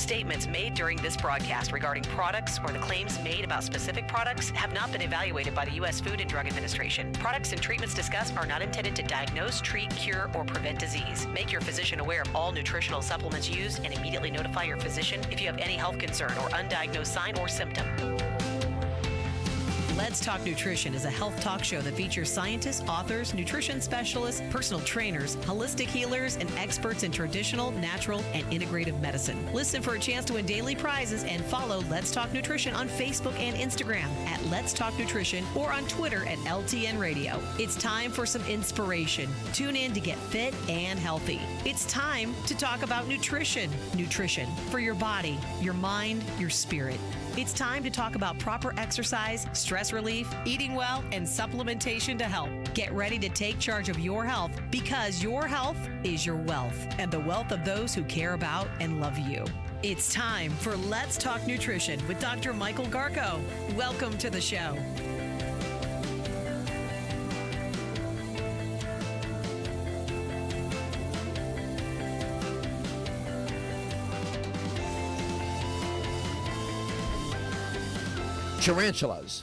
Statements made during this broadcast regarding products or the claims made about specific products have not been evaluated by the U.S. Food and Drug Administration. Products and treatments discussed are not intended to diagnose, treat, cure, or prevent disease. Make your physician aware of all nutritional supplements used and immediately notify your physician if you have any health concern or undiagnosed sign or symptom. Let's Talk Nutrition is a health talk show that features scientists, authors, nutrition specialists, personal trainers, holistic healers, and experts in traditional, natural, and integrative medicine. Listen for a chance to win daily prizes and follow Let's Talk Nutrition on Facebook and Instagram at Let's Talk Nutrition or on Twitter at LTN Radio. It's time for some inspiration. Tune in to get fit and healthy. It's time to talk about nutrition. Nutrition for your body, your mind, your spirit. It's time to talk about proper exercise, stress relief, eating well, and supplementation to help. Get ready to take charge of your health because your health is your wealth and the wealth of those who care about and love you. It's time for Let's Talk Nutrition with Dr. Michael Garko. Welcome to the show. Tarantulas.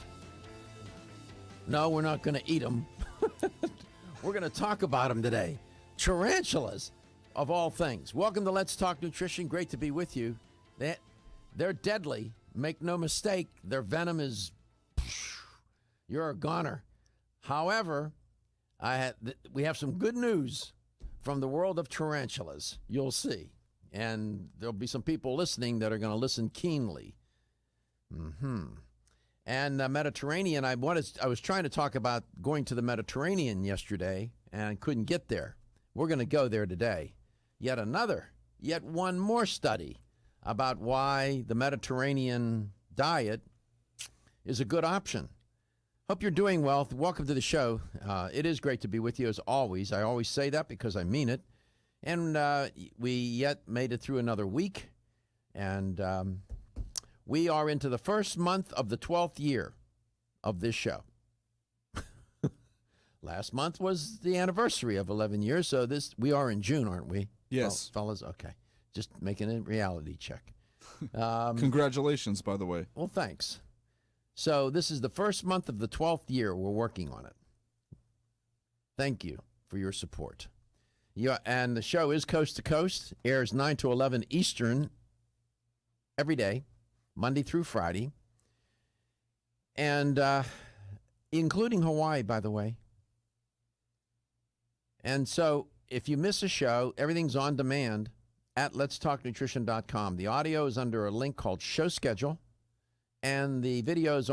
No, we're not going to eat them. We're going to talk about them today. Tarantulas, of all things. Welcome to Let's Talk Nutrition. Great to be with you. They're deadly. Make no mistake. Their venom is, you're a goner. However, we have some good news from the world of tarantulas. You'll see. And there'll be some people listening that are going to listen keenly. And Mediterranean, I was trying to talk about going to the Mediterranean yesterday and couldn't get there. We're going to go there today. Yet one more study about why the Mediterranean diet is a good option. Hope you're doing well. Welcome to the show. It is great to be with you as always. I always say that because I mean it. And we yet made it through another week. And we are into the first month of the 12th year of this show. Last month was the anniversary of 11 years, so we are in June, aren't we? Yes. Fellas, okay. Just making a reality check. Congratulations, by the way. Well, thanks. So this is the first month of the 12th year we're working on it. Thank you for your support. Yeah, and the show is coast to coast, airs 9 to 11 Eastern every day. Monday through Friday, and including Hawaii, by the way. And so if you miss a show, everything's on demand at letstalknutrition.com. The audio is under a link called Show Schedule, and the videos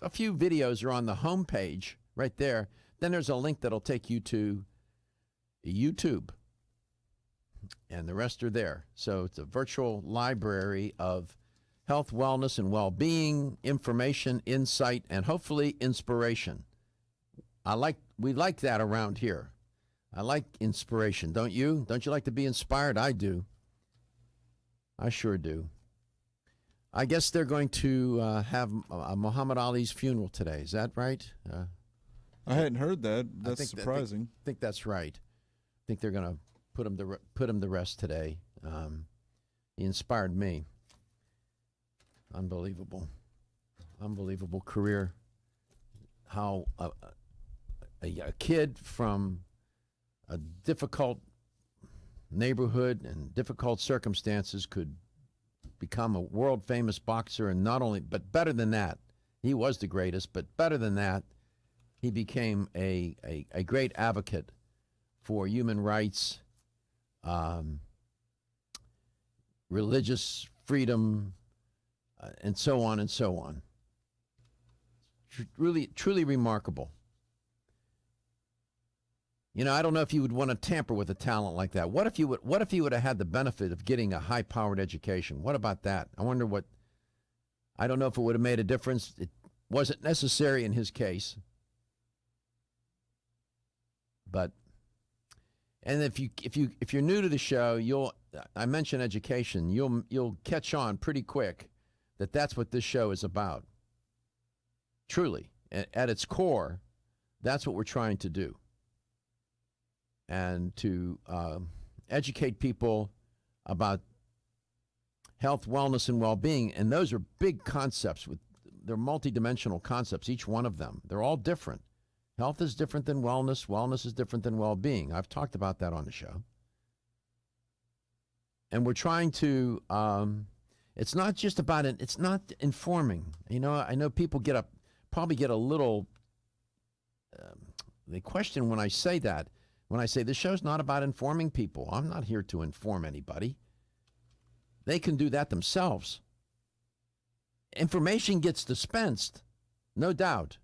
a few videos are on the home page right there. Then there's a link that'll take you to YouTube, and the rest are there. So it's a virtual library of health, wellness, and well-being, information, insight, and hopefully inspiration. We like that around here. I like inspiration, don't you? Don't you like to be inspired? I do. I sure do. I guess they're going to have Muhammad Ali's funeral today. Is that right? I hadn't heard that. That's surprising. I think that's right. I think they're going to put him to rest today. He inspired me. Unbelievable career. How a kid from a difficult neighborhood and difficult circumstances could become a world famous boxer, and not only, but better than that, he was the greatest, but better than that, he became a great advocate for human rights, religious freedom, and so on and so on. Really, truly remarkable. You know, I don't know if you would want to tamper with a talent like that. What if you would have had the benefit of getting a high-powered education? What about that? I don't know if it would have made a difference. It wasn't necessary in his case. And if you're new to the show, I mention education. You'll catch on pretty quick that that's what this show is about. Truly, at its core, that's what we're trying to do. And to educate people about health, wellness, and well-being. And those are big concepts. They're multidimensional concepts, each one of them. They're all different. Health is different than wellness. Wellness is different than well-being. I've talked about that on the show. And we're trying to, it's not just about it, it's not informing. You know, I know people probably get a little, they question when I say that. When I say this show's not about informing people. I'm not here to inform anybody. They can do that themselves. Information gets dispensed, no doubt.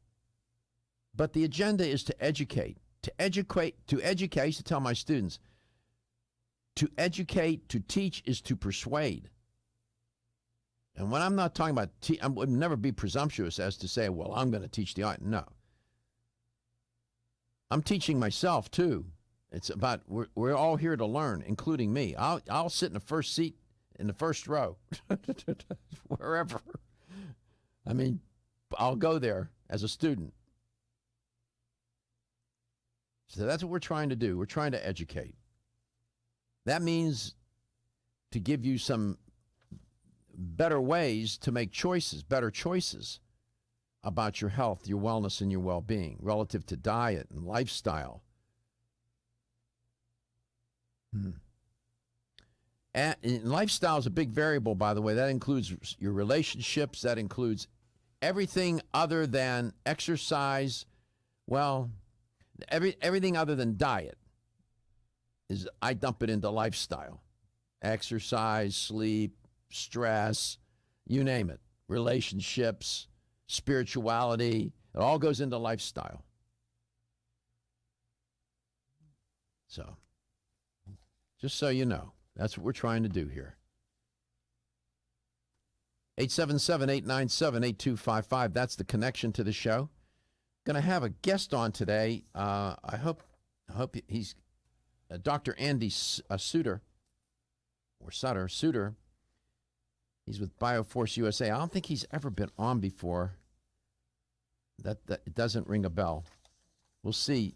But the agenda is to educate. To educate, I used to tell my students, to educate, to teach is to persuade. And when I'm not talking about, I would never be presumptuous as to say, well, I'm going to teach the art. No. I'm teaching myself, too. It's about, we're all here to learn, including me. I'll sit in the first seat, in the first row, wherever. I mean, I'll go there as a student. So that's what we're trying to do. We're trying to educate. That means to give you some better ways to make choices, better choices about your health, your wellness, and your well-being relative to diet and lifestyle. And lifestyle is a big variable, by the way. That includes your relationships. That includes everything other than exercise. Well, everything other than diet is, I dump it into lifestyle. Exercise, sleep, stress, you name it. Relationships, spirituality, it all goes into lifestyle. So, just so you know, that's what we're trying to do here. 877-897-8255, that's the connection to the show. Going to have a guest on today. I hope he's Dr. Andy Suter, or Suter. He's with Bioforce USA. I don't think he's ever been on before. That it doesn't ring a bell. We'll see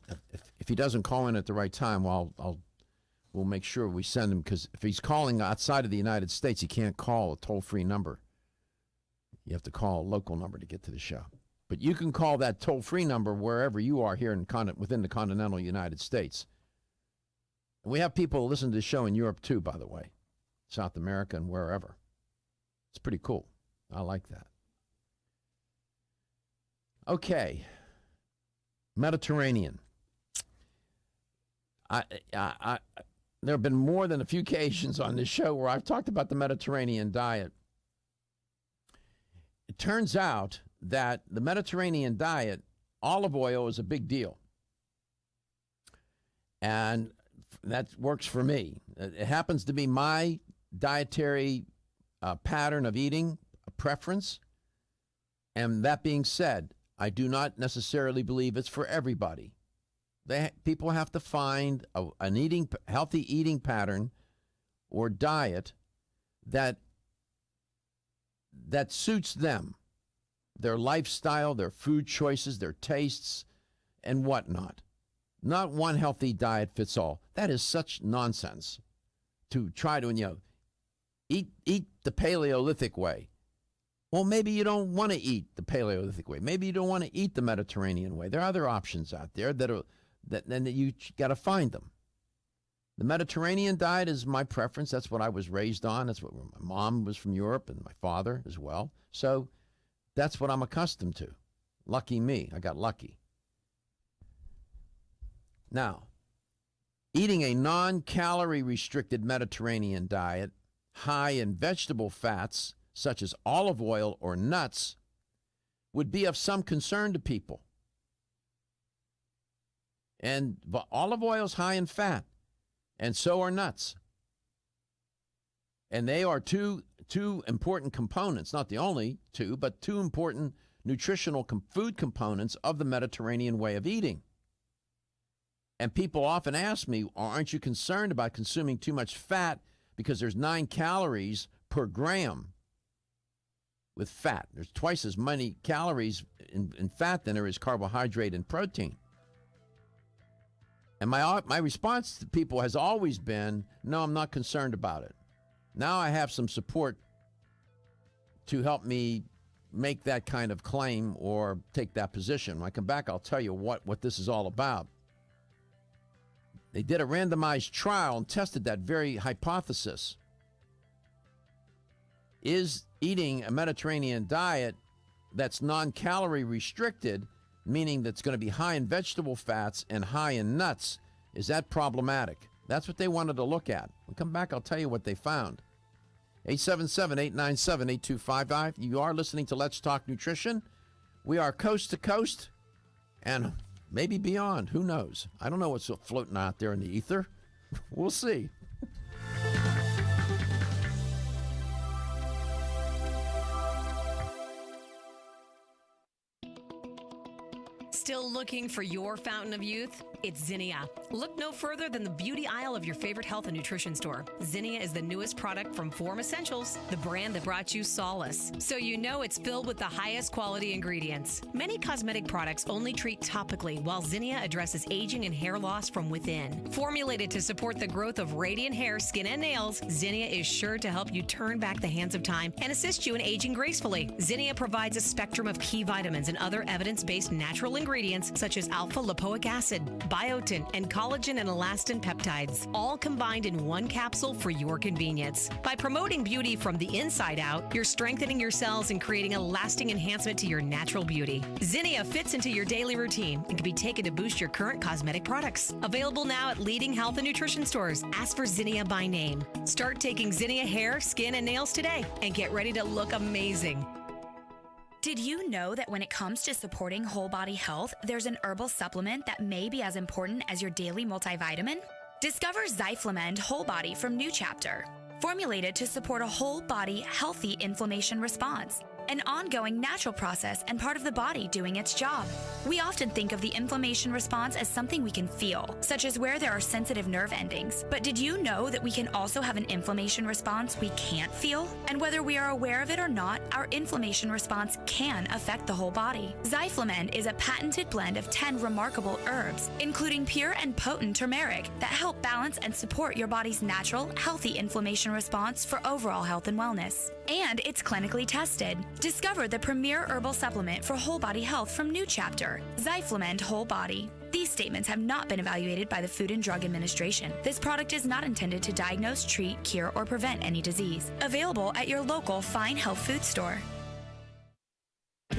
if he doesn't call in at the right time. We'll make sure we send him, because if he's calling outside of the United States, he can't call a toll-free number. You have to call a local number to get to the show. But you can call that toll-free number wherever you are here within the continental United States. And we have people listen to the show in Europe too, by the way, South America and wherever. It's pretty cool. I like that. Okay, Mediterranean. There have been more than a few occasions on this show where I've talked about the Mediterranean diet. It turns out that the Mediterranean diet, olive oil is a big deal. And that works for me. It happens to be my dietary pattern of eating, a preference. And that being said, I do not necessarily believe it's for everybody. People have to find an healthy eating pattern or diet that suits them, their lifestyle, their food choices, their tastes, and whatnot. Not one healthy diet fits all. That is such nonsense to try to, eat the Paleolithic way. Well, maybe you don't want to eat the Paleolithic way. Maybe you don't want to eat the Mediterranean way. There are other options out there that you got to find them. The Mediterranean diet is my preference. That's what I was raised on. That's what my mom was from Europe, and my father as well. So that's what I'm accustomed to. Lucky me. I got lucky. Now, eating a non-calorie restricted Mediterranean diet, high in vegetable fats, such as olive oil or nuts, would be of some concern to people. But olive oil is high in fat, and so are nuts. And they are two important components, not the only two, but two important nutritional food components of the Mediterranean way of eating. And people often ask me, aren't you concerned about consuming too much fat because there's 9 calories per gram with fat? There's twice as many calories in fat than there is carbohydrate and protein. And my response to people has always been, no, I'm not concerned about it. Now I have some support to help me make that kind of claim or take that position. When I come back, I'll tell you what this is all about. They did a randomized trial and tested that very hypothesis. Is eating a Mediterranean diet that's non-calorie restricted, meaning that's going to be high in vegetable fats and high in nuts, is that problematic? That's what they wanted to look at. When I come back, I'll tell you what they found. 877-897-8255. You are listening to Let's Talk Nutrition. We are coast to coast and maybe beyond. Who knows? I don't know what's floating out there in the ether. We'll see. Still looking for your fountain of youth? It's Zinnia. Look no further than the beauty aisle of your favorite health and nutrition store. Zinnia is the newest product from Form Essentials, the brand that brought you solace. So you know it's filled with the highest quality ingredients. Many cosmetic products only treat topically, while Zinnia addresses aging and hair loss from within. Formulated to support the growth of radiant hair, skin, and nails, Zinnia is sure to help you turn back the hands of time and assist you in aging gracefully. Zinnia provides a spectrum of key vitamins and other evidence-based natural ingredients such as alpha-lipoic acid, biotin, and collagen and elastin peptides, all combined in one capsule for your convenience. By promoting beauty from the inside out, you're strengthening your cells and creating a lasting enhancement to your natural beauty. Zinnia fits into your daily routine and can be taken to boost your current cosmetic products. Available now at leading health and nutrition stores. Ask for Zinnia by name. Start taking Zinnia hair, skin, and nails today and get ready to look amazing. Did you know that when it comes to supporting whole body health, there's an herbal supplement that may be as important as your daily multivitamin? Discover Zyflamend Whole Body from New Chapter. Formulated to support a whole body, healthy inflammation response. An ongoing natural process and part of the body doing its job. We often think of the inflammation response as something we can feel, such as where there are sensitive nerve endings. But did you know that we can also have an inflammation response we can't feel? And whether we are aware of it or not, our inflammation response can affect the whole body. Zyflamend is a patented blend of 10 remarkable herbs, including pure and potent turmeric, that help balance and support your body's natural, healthy inflammation response for overall health and wellness. And it's clinically tested. Discover the premier herbal supplement for whole body health from New Chapter, Zyflamend Whole Body. These statements have not been evaluated by the Food and Drug Administration. This product is not intended to diagnose, treat, cure, or prevent any disease. Available at your local fine health food store.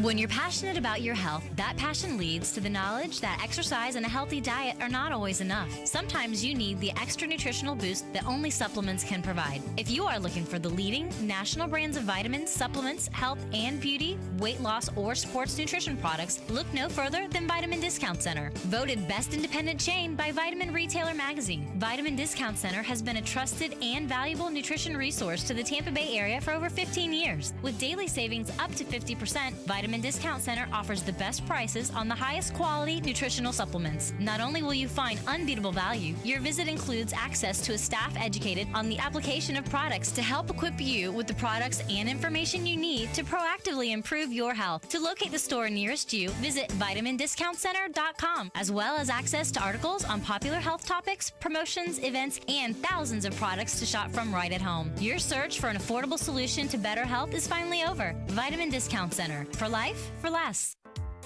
When you're passionate about your health, that passion leads to the knowledge that exercise and a healthy diet are not always enough. Sometimes you need the extra nutritional boost that only supplements can provide. If you are looking for the leading national brands of vitamins, supplements, health and beauty, weight loss, or sports nutrition products, look no further than Vitamin Discount Center. Voted best independent chain by Vitamin Retailer Magazine, Vitamin Discount Center has been a trusted and valuable nutrition resource to the Tampa Bay area for over 15 years. With daily savings up to 50%, Vitamin Discount Center offers the best prices on the highest quality nutritional supplements. Not only will you find unbeatable value, your visit includes access to a staff educated on the application of products to help equip you with the products and information you need to proactively improve your health. To locate the store nearest you, visit vitamindiscountcenter.com, as well as access to articles on popular health topics, promotions, events, and thousands of products to shop from right at home. Your search for an affordable solution to better health is finally over. Vitamin Discount Center. For life, for less.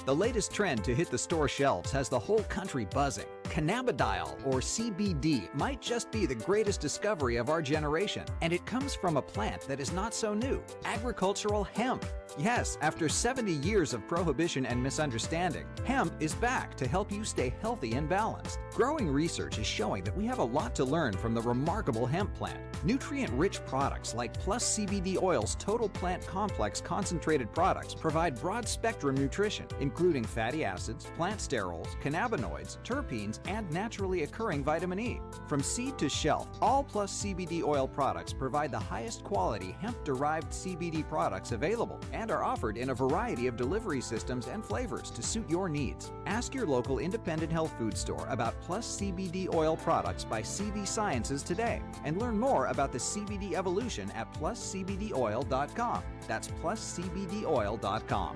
The latest trend to hit the store shelves has the whole country buzzing. Cannabidiol, or CBD, might just be the greatest discovery of our generation, and it comes from a plant that is not so new, agricultural hemp. Yes, after 70 years of prohibition and misunderstanding, hemp is back to help you stay healthy and balanced. Growing research is showing that we have a lot to learn from the remarkable hemp plant. Nutrient-rich products like Plus CBD Oil's Total Plant Complex concentrated products provide broad-spectrum nutrition, including fatty acids, plant sterols, cannabinoids, terpenes, and naturally occurring vitamin E. From seed to shelf, all Plus CBD Oil products provide the highest quality hemp-derived CBD products available and are offered in a variety of delivery systems and flavors to suit your needs. Ask your local independent health food store about Plus CBD Oil products by CV Sciences today and learn more about the CBD evolution at pluscbdoil.com. That's pluscbdoil.com.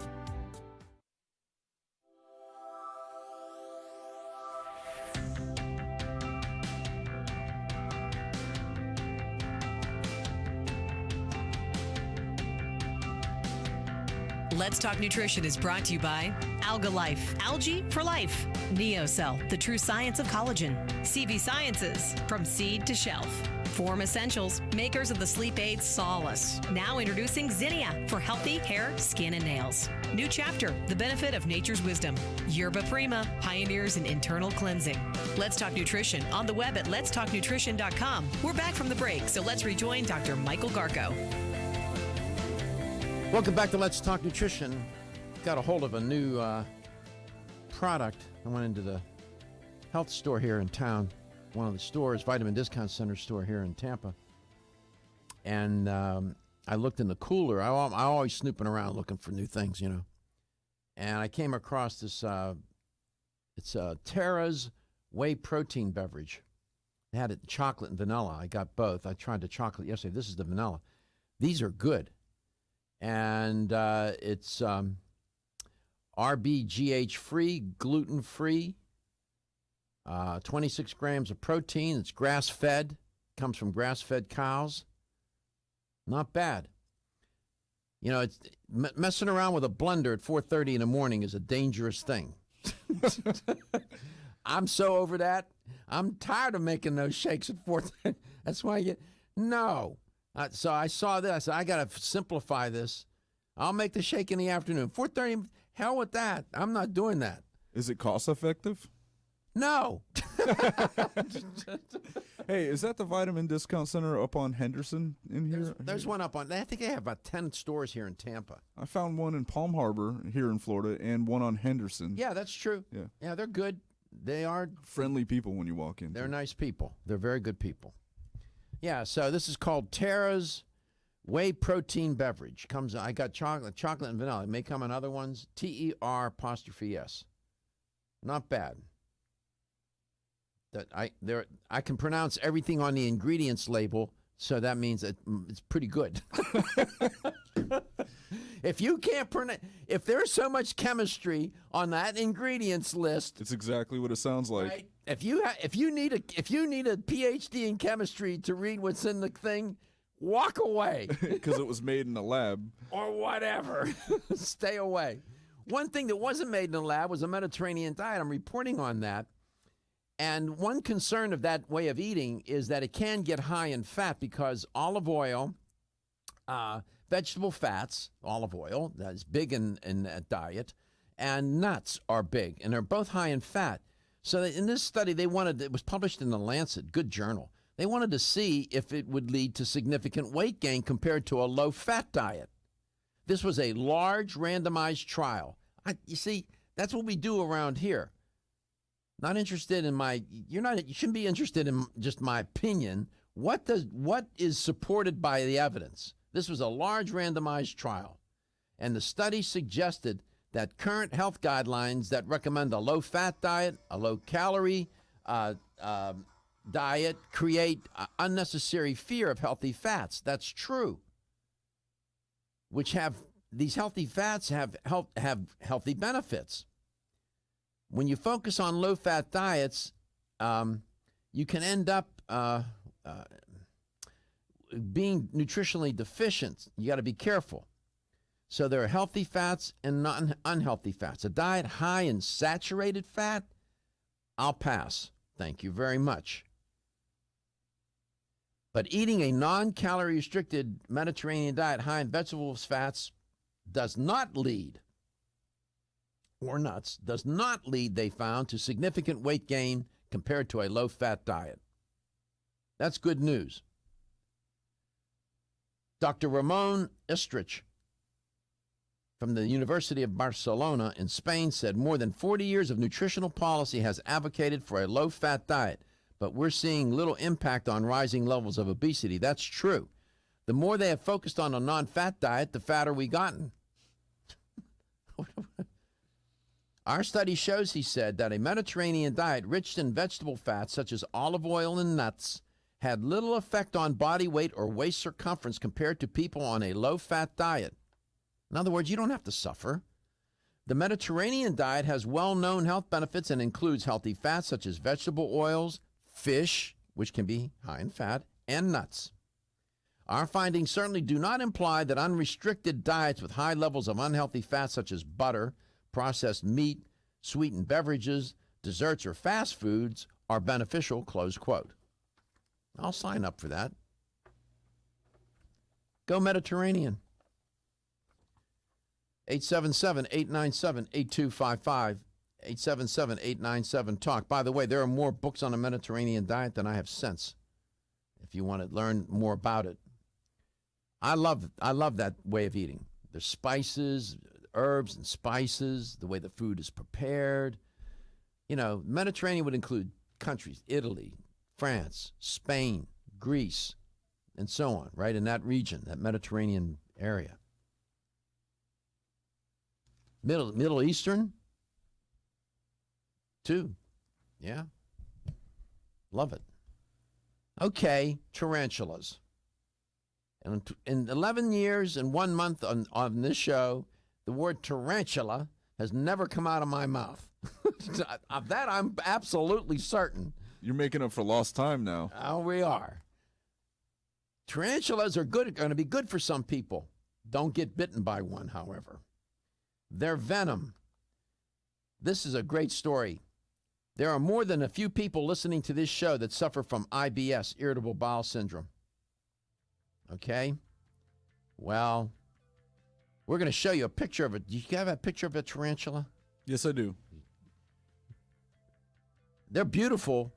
Let's Talk Nutrition is brought to you by Alga Life, algae for life. NeoCell, the true science of collagen. CV Sciences, from seed to shelf. Form Essentials, makers of the sleep aid Solace. Now introducing Zinnia for healthy hair, skin, and nails. New Chapter, the benefit of nature's wisdom. Yerba Prima, pioneers in internal cleansing. Let's Talk Nutrition on the web at letstalknutrition.com. We're back from the break, so let's rejoin Dr. Michael Garko. Welcome back to Let's Talk Nutrition. Got a hold of a new product. I went into the health store here in town, one of the stores, Vitamin Discount Center store here in Tampa. And I looked in the cooler. I'm always snooping around looking for new things, you know. And I came across this, it's Terra's Whey Protein Beverage. They had it in chocolate and vanilla. I got both. I tried the chocolate yesterday. This is the vanilla. These are good. And it's RBGH free, gluten free, 26 grams of protein. It's grass fed, comes from grass fed cows. Not bad. You know, it's messing around with a blender at 4:30 in the morning is a dangerous thing. I'm so over that. I'm tired of making those shakes at 4:30. That's why no. So I saw this. I said, I got to simplify this. I'll make the shake in the afternoon. 4:30, hell with that. I'm not doing that. Is it cost effective? No. Hey, is that the Vitamin Discount Center up on Henderson in here? There's one up on, I think they have about 10 stores here in Tampa. I found one in Palm Harbor here in Florida and one on Henderson. Yeah, that's true. Yeah, they're good. They are friendly people when you walk in. They're nice people. They're very good people. Yeah, so this is called Terra's Whey Protein Beverage. I got chocolate and vanilla. It may come in other ones. TER''S. Not bad. That I can pronounce everything on the ingredients label, so that means it's pretty good. If you can't pronounce, if there's so much chemistry on that ingredients list, it's exactly what it sounds like. Right? If you need a PhD in chemistry to read what's in the thing, walk away. Because it was made in a lab or whatever. Stay away. One thing that wasn't made in a lab was a Mediterranean diet. I'm reporting on that. And one concern of that way of eating is that it can get high in fat because olive oil, vegetable fats, olive oil, that's big in that diet, and nuts are big, and they're both high in fat. So in this study, it was published in The Lancet, good journal. They wanted to see if it would lead to significant weight gain compared to a low-fat diet. This was a large randomized trial. You see, that's what we do around here. Not interested in you shouldn't be interested in just my opinion. What is supported by the evidence? This was a large randomized trial, and the study suggested that current health guidelines that recommend a low-fat diet, a low-calorie diet, create unnecessary fear of healthy fats. That's true. These healthy fats have healthy benefits. When you focus on low-fat diets, you can end up being nutritionally deficient. You got to be careful. So there are healthy fats and unhealthy fats. A diet high in saturated fat, I'll pass. Thank you very much. But eating a non-calorie restricted Mediterranean diet high in vegetables fats does not lead, or nuts, does not lead, they found, to significant weight gain compared to a low-fat diet. That's good news. Dr. Ramon Estrich from the University of Barcelona in Spain said more than 40 years of nutritional policy has advocated for a low-fat diet, but we're seeing little impact on rising levels of obesity. That's true. The more they have focused on a non-fat diet, the fatter we gotten. Our study shows, he said, that a Mediterranean diet rich in vegetable fats such as olive oil and nuts had little effect on body weight or waist circumference compared to people on a low-fat diet. In other words, you don't have to suffer. The Mediterranean diet has well-known health benefits and includes healthy fats such as vegetable oils, fish, which can be high in fat, and nuts. Our findings certainly do not imply that unrestricted diets with high levels of unhealthy fats such as butter, processed meat, sweetened beverages, desserts, or fast foods are beneficial, close quote. I'll sign up for that. Go Mediterranean. 877-897-8255. 877-897-TALK. By the way, there are more books on the Mediterranean diet than I have since, if you want to learn more about it. I love that way of eating. The spices, herbs and spices, the way the food is prepared. You know, Mediterranean would include countries, Italy, France, Spain, Greece, and so on, right, in that region, that Mediterranean area. Middle Eastern, too. Yeah. Love it. Okay, tarantulas. And in 11 years and 1 month on this show, the word tarantula has never come out of my mouth. Of that, I'm absolutely certain. You're making up for lost time now. Oh, we are. Tarantulas are going to be good for some people. Don't get bitten by one, however. Their venom. This is a great story. There are more than a few people listening to this show that suffer from IBS, irritable bowel syndrome. Okay? Well, we're going to show you a picture of it. Do you have a picture of a tarantula? Yes, I do. They're beautiful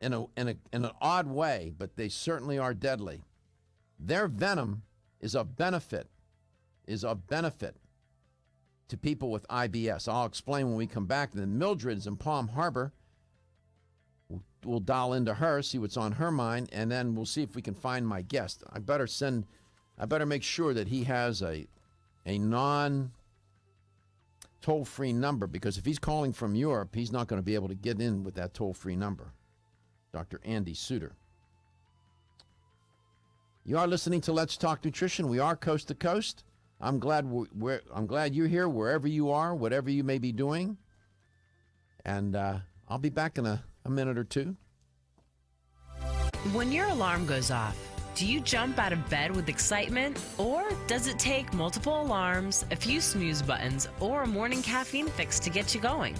in an odd way, but they certainly are deadly. Their venom is of benefit to people with IBS. I'll explain when we come back. And then Mildred's in Palm Harbor. We'll dial into her, see what's on her mind, and then we'll see if we can find my guest. I better make sure that he has a non-toll-free number, because if he's calling from Europe, he's not going to be able to get in with that toll-free number. Dr. Andy Suter. You are listening to Let's Talk Nutrition. We are coast to coast. I'm glad you're here wherever you are, whatever you may be doing. And I'll be back in a minute or two. When your alarm goes off, do you jump out of bed with excitement? Or does it take multiple alarms, a few snooze buttons, or a morning caffeine fix to get you going?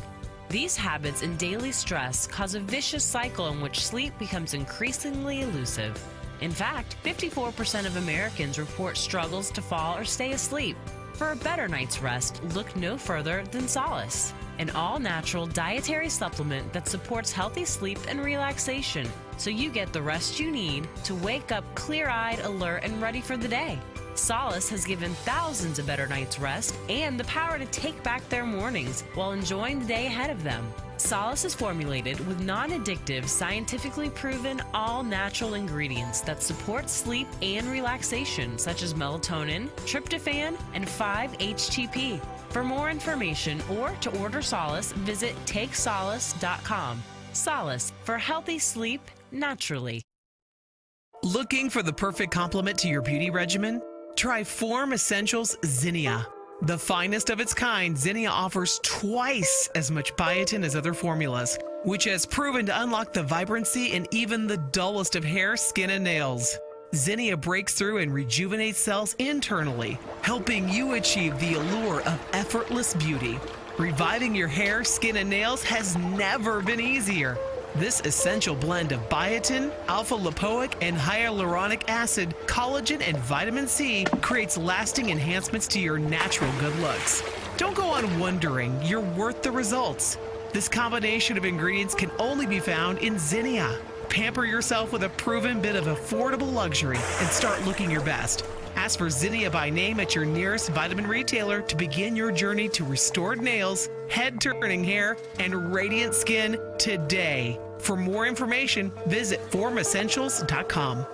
These habits and daily stress cause a vicious cycle in which sleep becomes increasingly elusive. In fact, 54% of Americans report struggles to fall or stay asleep. For a better night's rest, look no further than Solace, an all-natural dietary supplement that supports healthy sleep and relaxation, so you get the rest you need to wake up clear-eyed, alert, and ready for the day. Solace has given thousands a better night's rest and the power to take back their mornings while enjoying the day ahead of them. Solace is formulated with non-addictive, scientifically proven, all-natural ingredients that support sleep and relaxation, such as melatonin, tryptophan, and 5-HTP. For more information or to order Solace, visit takesolace.com. Solace, for healthy sleep naturally. Looking for the perfect complement to your beauty regimen? Try Form Essentials Zinnia. The finest of its kind, Zinnia offers twice as much biotin as other formulas, which has proven to unlock the vibrancy in even the dullest of hair, skin, and nails. Zinnia breaks through and rejuvenates cells internally, helping you achieve the allure of effortless beauty. Reviving your hair, skin, and nails has never been easier. This essential blend of biotin, alpha-lipoic, and hyaluronic acid, collagen, and vitamin C creates lasting enhancements to your natural good looks. Don't go on wondering, you're worth the results. This combination of ingredients can only be found in Zinnia. Pamper yourself with a proven bit of affordable luxury and start looking your best. Ask for Zinnia by name at your nearest vitamin retailer to begin your journey to restored nails, head-turning hair, and radiant skin today. For more information, visit formessentials.com.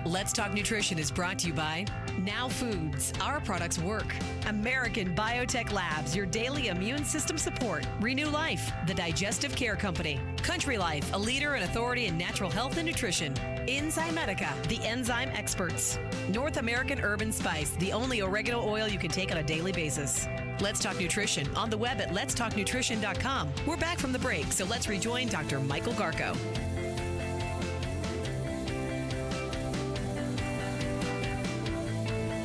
Let's Talk Nutrition is brought to you by Now Foods. Our products work. American Biotech Labs, your daily immune system support. Renew Life, the digestive care company. Country Life, a leader and authority in natural health and nutrition. Enzymedica, the enzyme experts. North American Urban Spice, the only oregano oil you can take on a daily basis. Let's Talk Nutrition on the web at letstalknutrition.com. We're back from the break, so let's rejoin Dr. Michael Garko.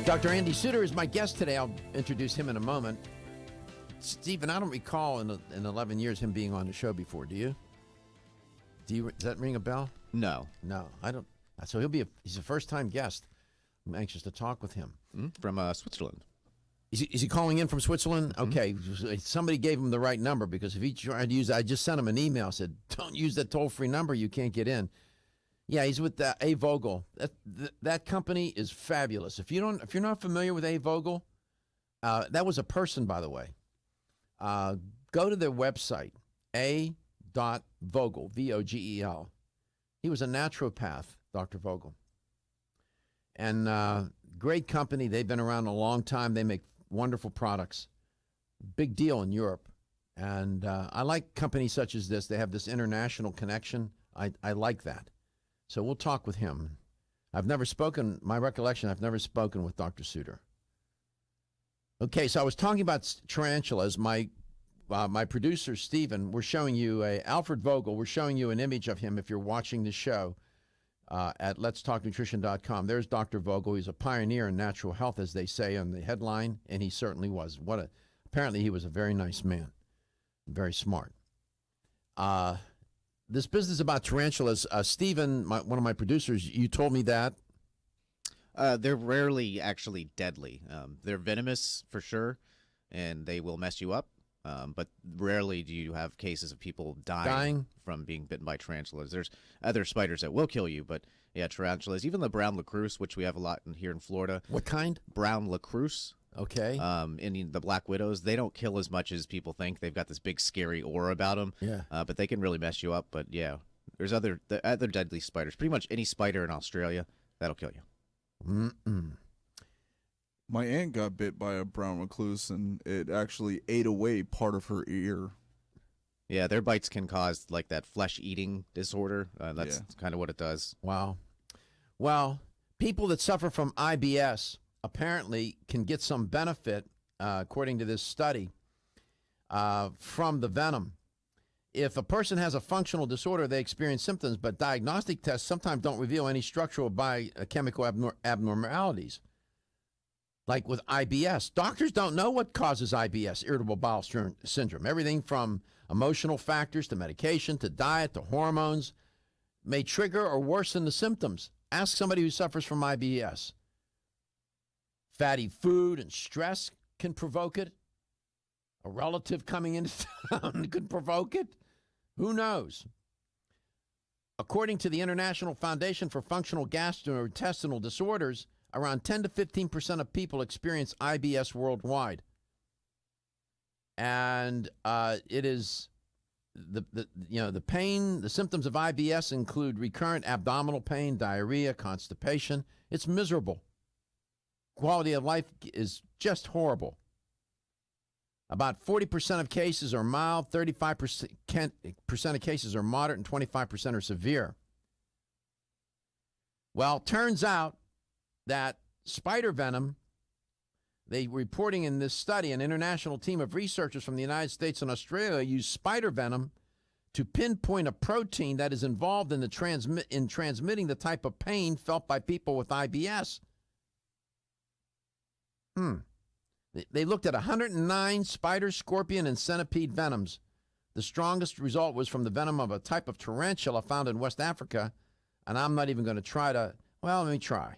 Dr. Andy Suter is my guest today. I'll introduce him in a moment. Stephen, I don't recall in 11 years him being on the show before. Do you? Does that ring a bell? No. No, I don't. So he's a first-time guest. I'm anxious to talk with him. From Switzerland. Is he calling in from Switzerland? Mm-hmm. Okay. Somebody gave him the right number, because if he tried to use it, I just sent him an email, said, don't use that toll-free number. You can't get in. Yeah, he's with A. Vogel. That company is fabulous. If you're not familiar with A. Vogel, that was a person, by the way. Go to their website, A.Vogel, V-O-G-E-L. He was a naturopath, Dr. Vogel. And great company. They've been around a long time. They make wonderful products. Big deal in Europe. And I like companies such as this. They have this international connection. I like that. So we'll talk with him. I've never spoken with Dr. Suter. Okay, so I was talking about tarantulas. My producer, Stephen, we're showing you Alfred Vogel. We're showing you an image of him if you're watching the show at letstalknutrition.com. There's Dr. Vogel. He's a pioneer in natural health, as they say on the headline, and he certainly was. Apparently he was a very nice man, very smart. This business about tarantulas, Stephen, one of my producers, you told me that. They're rarely actually deadly. They're venomous for sure, and they will mess you up. But rarely do you have cases of people dying from being bitten by tarantulas. There's other spiders that will kill you, but yeah, tarantulas. Even the brown lacrosse, which we have a lot here in Florida. What kind? Brown lacrosse. Okay. And the black widows, they don't kill as much as people think. They've got this big scary aura about them. Yeah. But they can really mess you up. But yeah, there's other deadly spiders. Pretty much any spider in Australia, that'll kill you. Mm-mm. My aunt got bit by a brown recluse, and it actually ate away part of her ear. Yeah, their bites can cause like that flesh-eating disorder. That's kind of what it does. Wow. Well, people that suffer from IBS apparently can get some benefit, according to this study, from the venom. If a person has a functional disorder, they experience symptoms, but diagnostic tests sometimes don't reveal any structural biochemical abnormalities. Like with IBS, doctors don't know what causes IBS, irritable bowel syndrome. Everything from emotional factors to medication to diet to hormones may trigger or worsen the symptoms. Ask somebody who suffers from IBS. Fatty food and stress can provoke it. A relative coming into town could provoke it. Who knows? According to the International Foundation for Functional Gastrointestinal Disorders, around 10 to 15% of people experience IBS worldwide. And it is the pain, the symptoms of IBS include recurrent abdominal pain, diarrhea, constipation. It's miserable. Quality of life is just horrible. About 40% of cases are mild, 35% of cases are moderate, and 25% are severe. Well, turns out that spider venom, they reporting in this study, an international team of researchers from the United States and Australia used spider venom to pinpoint a protein that is involved in transmitting the type of pain felt by people with IBS. They looked at 109 spider, scorpion, and centipede venoms. The strongest result was from the venom of a type of tarantula found in West Africa, and I'm not even going to try to, let me try.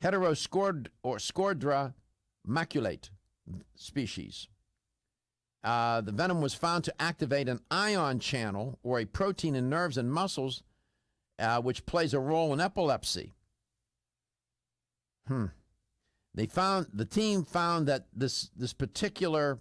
Heteroscordra maculate species. The venom was found to activate an ion channel, or a protein in nerves and muscles, which plays a role in epilepsy. The team found that this particular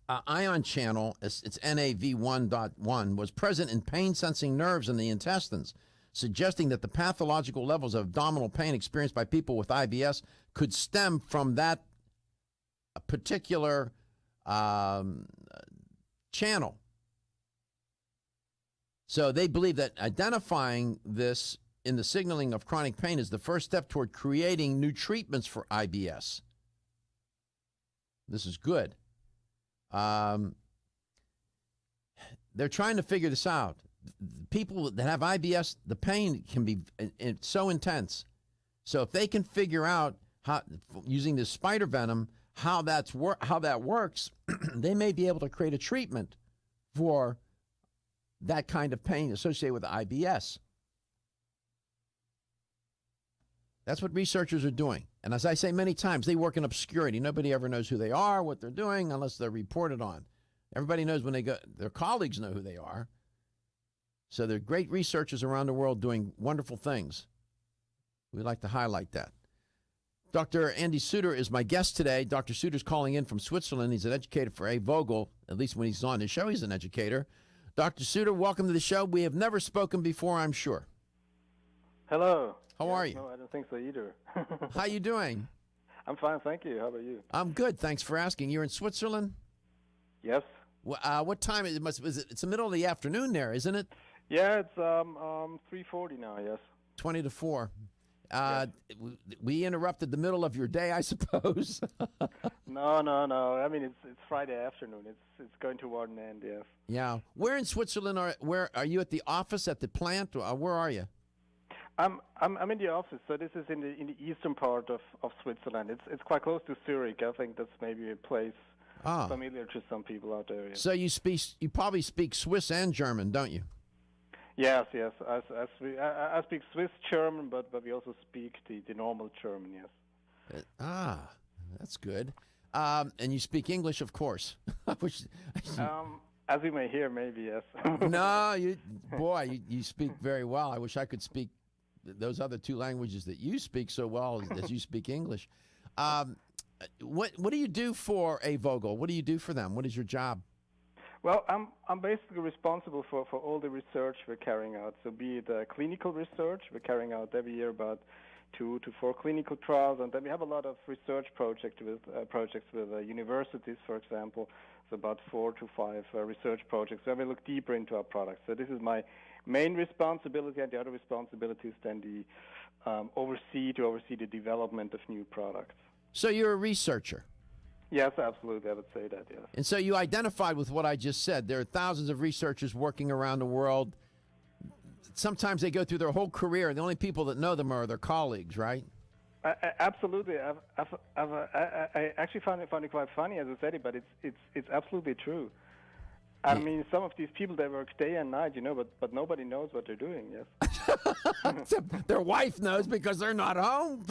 ion channel, it's NAV1.1, was present in pain-sensing nerves in the intestines. suggesting that the pathological levels of abdominal pain experienced by people with IBS could stem from that particular channel. So they believe that identifying this in the signaling of chronic pain is the first step toward creating new treatments for IBS. This is good. They're trying to figure this out. People that have IBS, the pain can be so intense. So if they can figure out how, using this spider venom, how that works, they may be able to create a treatment for that kind of pain associated with IBS. That's what researchers are doing. And as I say many times, they work in obscurity. Nobody ever knows who they are, what they're doing, unless they're reported on. Everybody knows when they go, their colleagues know who they are. So they're great researchers around the world doing wonderful things. We'd like to highlight that. Dr. Andy Suter is my guest today. Dr. Suter's calling in from Switzerland. He's an educator for A. Vogel. At least when he's on the show, he's an educator. Dr. Suter, welcome to the show. We have never spoken before, I'm sure. Hello. How are you? No, I don't think so either. How you doing? I'm fine, thank you. How about you? I'm good. Thanks for asking. You're in Switzerland? Yes. What time is it? It's the middle of the afternoon there, isn't it? Yeah, it's 3:40 now. Yes. 20 to 4. We interrupted the middle of your day, I suppose. No. I mean, it's Friday afternoon. It's going toward an end. Yes. Yeah. Where in Switzerland where are you, at the office, at the plant? Where are you? I'm in the office. So this is in the eastern part of Switzerland. It's quite close to Zurich. I think that's maybe a place familiar to some people out there. Yes. So you probably speak Swiss and German, don't you? Yes. I speak Swiss German, but we also speak the normal German. Yes. That's good. And you speak English, of course. As you may hear, maybe yes. No, you speak very well. I wish I could speak those other two languages that you speak so well as you speak English. What do you do for A. Vogel? What do you do for them? What is your job? Well, I'm basically responsible for all the research we're carrying out. So be it clinical research, we're carrying out every year about 2 to 4 clinical trials, and then we have a lot of research projects with universities, for example. So about 4 to 5 research projects where we look deeper into our products. So this is my main responsibility, and the other responsibility is then to oversee the development of new products. So you're a researcher. Yes, absolutely. I would say that, yes. And so you identified with what I just said. There are thousands of researchers working around the world. Sometimes they go through their whole career, and the only people that know them are their colleagues, right? Absolutely. I actually found it quite funny as I said it, but it's absolutely true. I mean, some of these people, they work day and night, but nobody knows what they're doing, yes. Their wife knows because they're not home.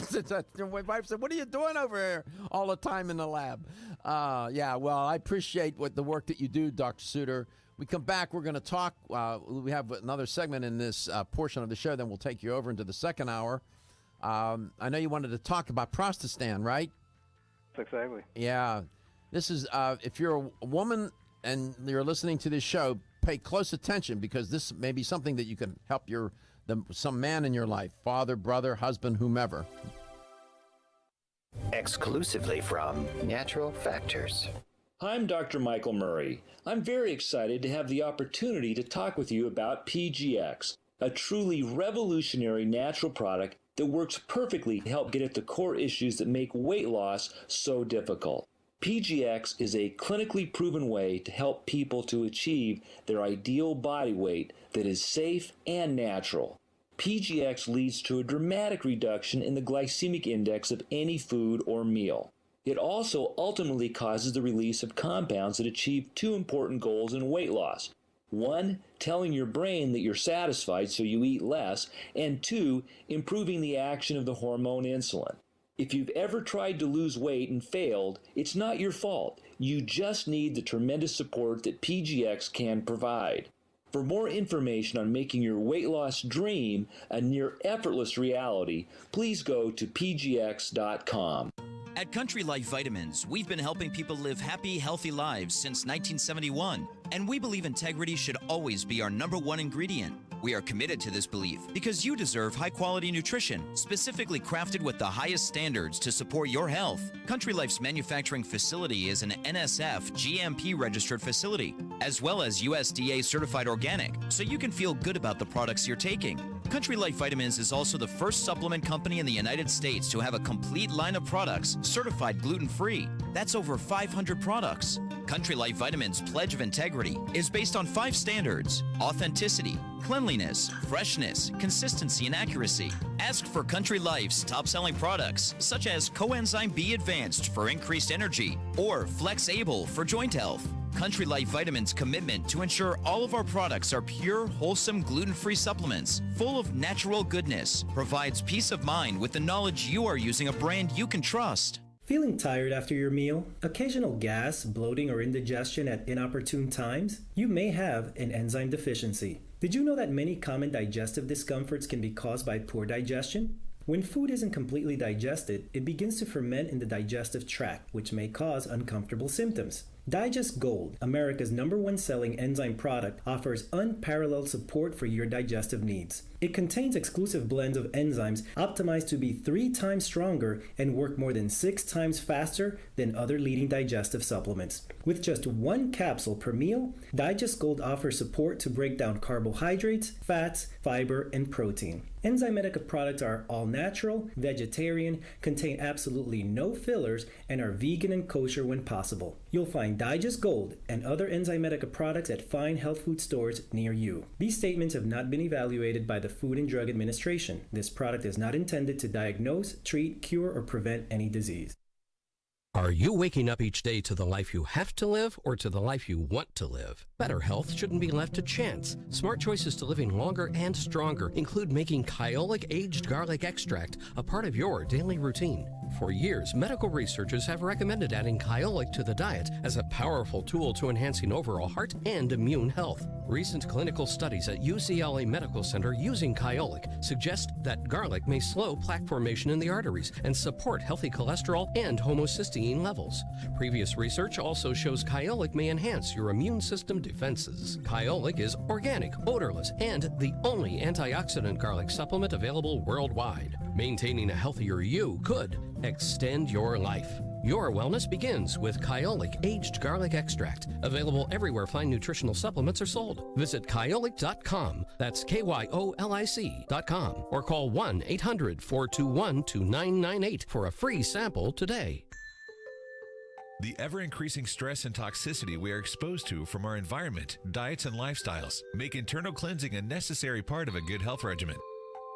Their wife said, "What are you doing over here all the time in the lab?" Well, I appreciate the work that you do, Dr. Suter. We come back, we're going to talk. We have another segment in this portion of the show, then we'll take you over into the second hour. I know you wanted to talk about Prostate, right? Exactly. Yeah. This is, if you're a woman and you're listening to this show, pay close attention, because this may be something that you can help some man in your life, father, brother, husband, whomever. Exclusively from Natural Factors. I'm Dr. Michael Murray. I'm very excited to have the opportunity to talk with you about PGX, a truly revolutionary natural product that works perfectly to help get at the core issues that make weight loss so difficult. PGX is a clinically proven way to help people to achieve their ideal body weight that is safe and natural. PGX leads to a dramatic reduction in the glycemic index of any food or meal. It also ultimately causes the release of compounds that achieve 2 important goals in weight loss. 1, telling your brain that you're satisfied so you eat less, and 2, improving the action of the hormone insulin. If you've ever tried to lose weight and failed, it's not your fault. You just need the tremendous support that PGX can provide. For more information on making your weight loss dream a near effortless reality, please go to pgx.com. At Country Life Vitamins, we've been helping people live happy, healthy lives since 1971, and we believe integrity should always be our #1 ingredient. We are committed to this belief because you deserve high-quality nutrition, specifically crafted with the highest standards to support your health. Country Life's manufacturing facility is an NSF GMP-registered facility, as well as USDA certified organic, so you can feel good about the products you're taking. Country Life Vitamins is also the first supplement company in the United States to have a complete line of products certified gluten-free. That's over 500 products. Country Life Vitamins' pledge of integrity is based on 5 standards: authenticity, cleanliness, freshness, consistency, and accuracy. Ask for Country Life's top-selling products, such as Coenzyme B Advanced for increased energy or Flex Able for joint health. Country Life Vitamins' commitment to ensure all of our products are pure, wholesome, gluten-free supplements full of natural goodness provides peace of mind with the knowledge you are using a brand you can trust. Feeling tired after your meal? Occasional gas, bloating, or indigestion at inopportune times? You may have an enzyme deficiency. Did you know that many common digestive discomforts can be caused by poor digestion? When food isn't completely digested, it begins to ferment in the digestive tract, which may cause uncomfortable symptoms. Digest Gold, America's #1 selling enzyme product, offers unparalleled support for your digestive needs. It contains exclusive blends of enzymes optimized to be 3 times stronger and work more than 6 times faster than other leading digestive supplements. With just 1 capsule per meal, Digest Gold offers support to break down carbohydrates, fats, fiber, and protein. Enzymatica products are all natural, vegetarian, contain absolutely no fillers, and are vegan and kosher when possible. You'll find Digest Gold and other Enzymatica products at fine health food stores near you. These statements have not been evaluated by the Food and Drug Administration. This product is not intended to diagnose, treat, cure, or prevent any disease. Are you waking up each day to the life you have to live or to the life you want to live? Better health shouldn't be left to chance. Smart choices to living longer and stronger include making Kyolic aged garlic extract a part of your daily routine. For years, medical researchers have recommended adding Kyolic to the diet as a powerful tool to enhancing overall heart and immune health. Recent clinical studies at UCLA Medical Center using Kyolic suggest that garlic may slow plaque formation in the arteries and support healthy cholesterol and homocysteine levels. Previous research also shows Kyolic may enhance your immune system defenses. Kyolic is organic, odorless, and the only antioxidant garlic supplement available worldwide. Maintaining a healthier you could extend your life. Your wellness begins with Kyolic aged garlic extract, available everywhere fine nutritional supplements are sold. Visit kyolic.com, that's KYOLIC.com, or call 1-800-421-2998 for a free sample today. The ever-increasing stress and toxicity we are exposed to from our environment, diets, and lifestyles make internal cleansing a necessary part of a good health regimen.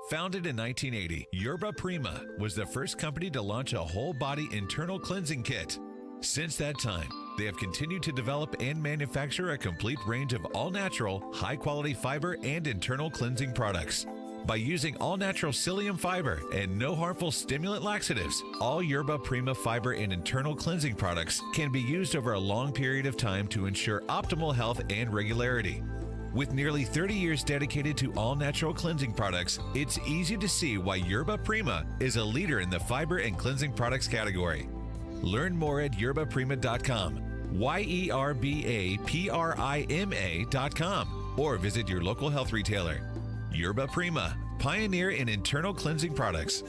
Founded in 1980, Yerba Prima was the first company to launch a whole-body internal cleansing kit. Since that time, they have continued to develop and manufacture a complete range of all-natural, high-quality fiber and internal cleansing products. By using all-natural psyllium fiber and no harmful stimulant laxatives, all Yerba Prima fiber and internal cleansing products can be used over a long period of time to ensure optimal health and regularity. With nearly 30 years dedicated to all-natural cleansing products, it's easy to see why Yerba Prima is a leader in the fiber and cleansing products category. Learn more at yerbaprima.com, YERBAPRIMA.com, or visit your local health retailer. Yerba Prima, pioneer in internal cleansing products.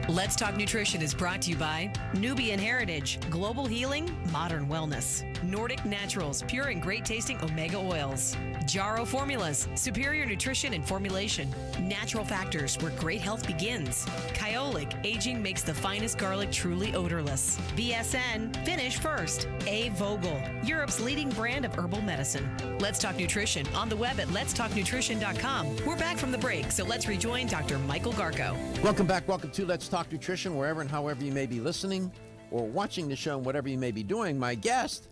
Let's Talk Nutrition is brought to you by Nubian Heritage, Global Healing, Modern Wellness, Nordic Naturals, pure and great tasting omega oils, Jarrow Formulas, superior nutrition and formulation, Natural Factors, where great health begins, Kyolic, aging makes the finest garlic truly odorless, BSN, finish first, A. Vogel, Europe's leading brand of herbal medicine. Let's Talk Nutrition on the web at letstalknutrition.com. We're back from the break, so let's rejoin Dr. Michael Garko. Welcome back. Welcome to Let's Talk Nutrition, wherever and however you may be listening or watching the show and whatever you may be doing. My guest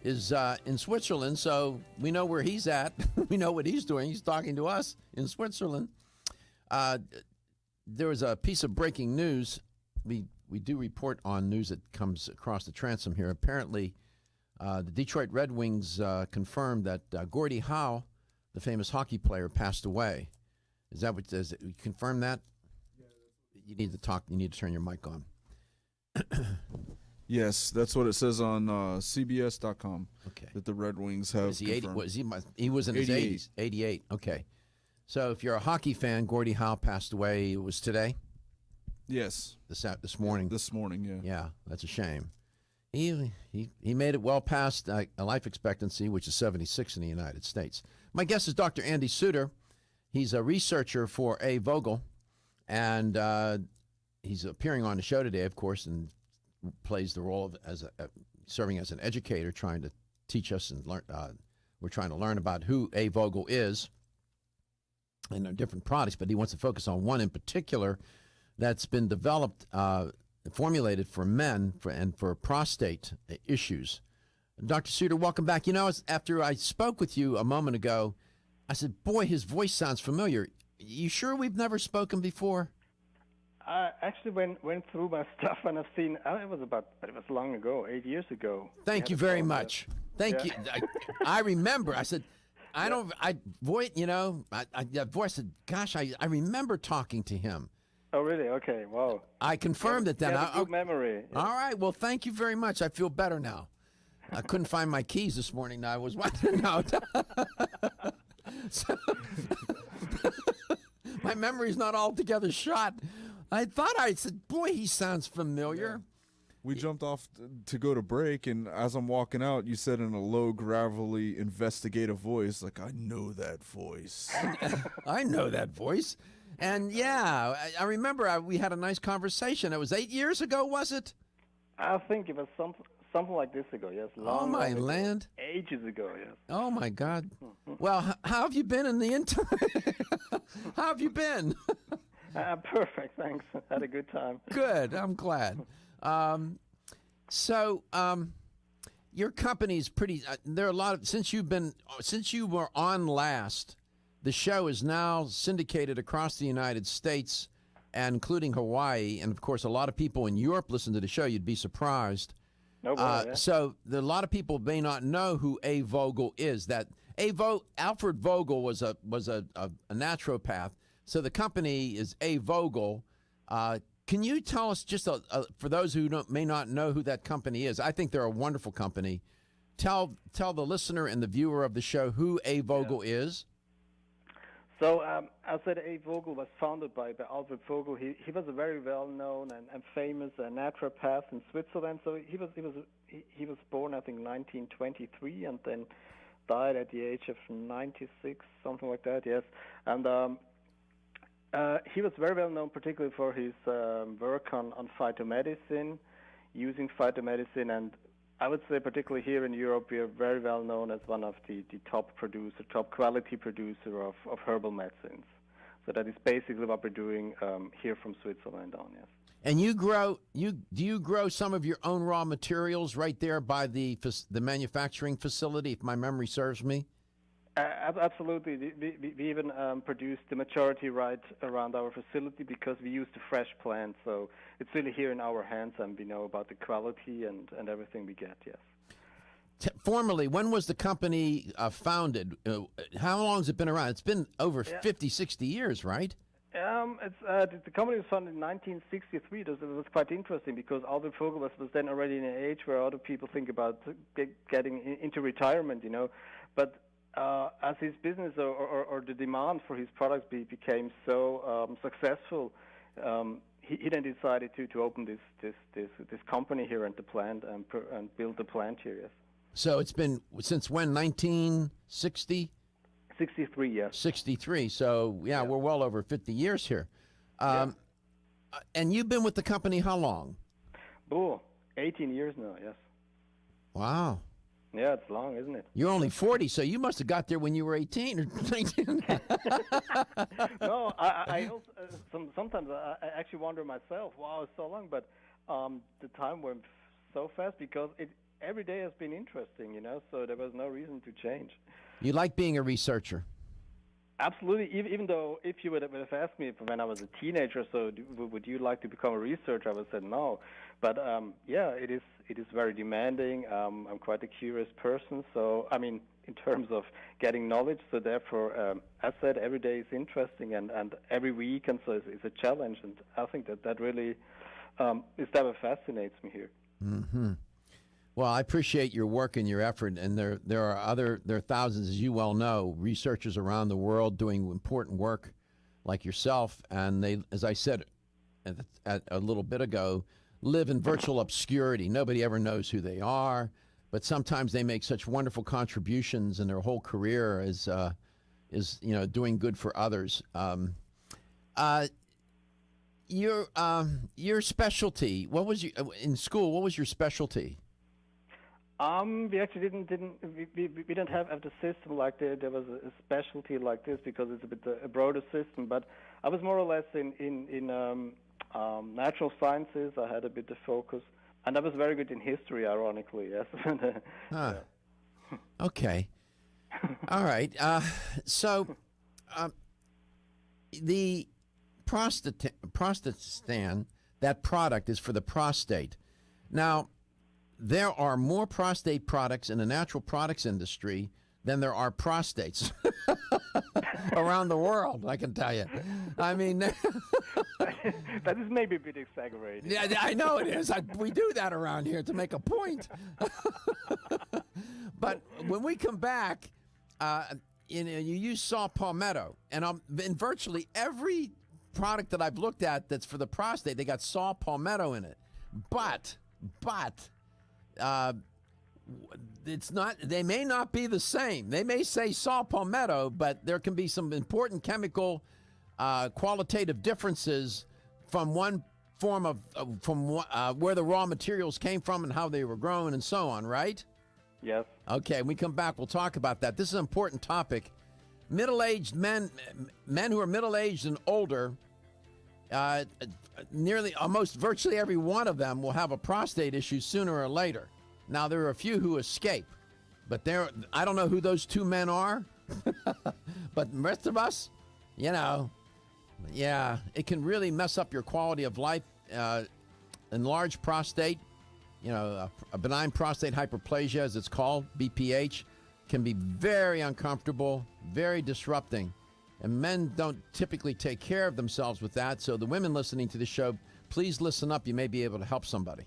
is in Switzerland, so we know where he's at. We know what he's doing. He's talking to us in Switzerland. There was a piece of breaking news. We do report on news that comes across the transom here. Apparently, the Detroit Red Wings confirmed that Gordie Howe, the famous hockey player, passed away. Is that what? Does it confirm that? You need to talk. You need to turn your mic on. Yes, that's what it says on CBS.com. Okay. That the Red Wings have. Was he 80? confirmed. He was in his 88. 80s. 88. Okay. So if you're a hockey fan, Gordie Howe passed away. It was today. Yes. This morning. This morning, yeah. Yeah, that's a shame. He made it well past a life expectancy, which is 76 in the United States. My guest is Dr. Andy Suter. He's a researcher for A. Vogel, and he's appearing on the show today, of course, and plays the role of serving as an educator, trying to teach us and learn. We're trying to learn about who A. Vogel is and their different products, but he wants to focus on one in particular that's been developed, formulated for men and for prostate issues. Dr. Suter, welcome back. You know, after I spoke with you a moment ago, I said, boy, his voice sounds familiar. You sure we've never spoken before? I actually went through my stuff and I've seen, it was long ago, 8 years ago. Thank you very much. Thank you. I remember. I said, that voice said, gosh, I remember talking to him. Oh, really? Okay, wow. I confirmed it then. You have a good memory. All right, well, thank you very much. I feel better now. I couldn't find my keys this morning. Now I was wondering out. So, my memory's not altogether shot. I said, boy, he sounds familiar. We jumped off to go to break, and as I'm walking out, you said in a low, gravelly, investigative voice, like, I know that voice. I know that voice. And, yeah, I remember we had a nice conversation. It was 8 years ago, was it? I think it was something like this ago, yes. Oh, my land. Ages ago, yes. Oh, my God. Well, how have you been in the interim? How have you been? Perfect, thanks. Had a good time. Good, I'm glad. Your company's pretty. There are a lot of since you were on last. The show is now syndicated across the United States, and including Hawaii, and of course, a lot of people in Europe listen to the show. You'd be surprised. No way, yeah. So a lot of people may not know who A. Vogel is. Alfred Vogel was a naturopath. So the company is A. Vogel. Can you tell us just for those who may not know who that company is? I think they're a wonderful company. Tell the listener and the viewer of the show who A. Vogel is. So I said A. Vogel was founded by Alfred Vogel. He was a very well-known and famous naturopath in Switzerland. So he was born, I think, 1923, and then died at the age of 96, something like that. Yes, and he was very well known, particularly for his work on phytomedicine, using phytomedicine, and I would say particularly here in Europe, we are very well known as one of the top quality producer of herbal medicines. So that is basically what we're doing here from Switzerland on, yes. And do you grow some of your own raw materials right there by the manufacturing facility, if my memory serves me? Absolutely. We even produce the majority right around our facility because we use the fresh plants. So it's really here in our hands, and we know about the quality and everything we get, yes. Formally, when was the company founded? How long has it been around? It's been over 50, 60 years, right? The company was founded in 1963. It was quite interesting because Alfred Vogel was then already in an age where other people think about getting into retirement, But as his business or the demand for his products became so successful, he then decided to open this company here at the plant and build the plant here. Yes. So it's been since when? 1960. 63, yes. 63. So yeah, we're well over 50 years here. And you've been with the company how long? 18 years now. Yes. Wow. Yeah, it's long, isn't it? You're only 40, so you must have got there when you were 18 or 19. No, I also, sometimes I actually wonder myself, wow, it's so long, but the time went so fast because every day has been interesting, so there was no reason to change. You like being a researcher? Absolutely. Even though if you would have asked me when I was a teenager, so would you like to become a researcher, I would have said no. But yeah, it is very demanding. I'm quite a curious person, so I mean, in terms of getting knowledge. So therefore, as said, every day is interesting, and every week, and so it's a challenge. And I think that really is that what fascinates me here. Mm-hmm. Well, I appreciate your work and your effort, and there are thousands, as you well know, researchers around the world doing important work like yourself, and they, as I said a little bit ago, live in virtual obscurity. Nobody ever knows who they are, but sometimes they make such wonderful contributions, and their whole career is doing good for others. Your specialty, what was in school? What was your specialty? We actually we don't have the system like there was a specialty like this because it's a bit a broader system. But I was more or less in natural sciences. I had a bit of focus, and I was very good in history, ironically. Yes. Okay. All right. So the Prostate, that product is for the prostate. Now, there are more prostate products in the natural products industry than there are prostates around the world, I can tell you. I mean... that is maybe a bit exaggerated. Yeah, I know it is. We do that around here to make a point. But when we come back, you use saw palmetto, and in virtually every product that I've looked at that's for the prostate, they got saw palmetto in it. But it's not. They may not be the same. They may say saw palmetto, but there can be some important chemical qualitative differences from one form of where the raw materials came from and how they were grown and so on. Right? Yes. Okay. When we come back, we'll talk about that. This is an important topic. Middle-aged men who are middle-aged and older. Almost virtually every one of them will have a prostate issue sooner or later. Now, there are a few who escape, but I don't know who those two men are, but the rest of us, yeah, it can really mess up your quality of life. Enlarged prostate, a benign prostate hyperplasia, as it's called, BPH, can be very uncomfortable, very disrupting. And men don't typically take care of themselves with that. So the women listening to this show, please listen up. You may be able to help somebody.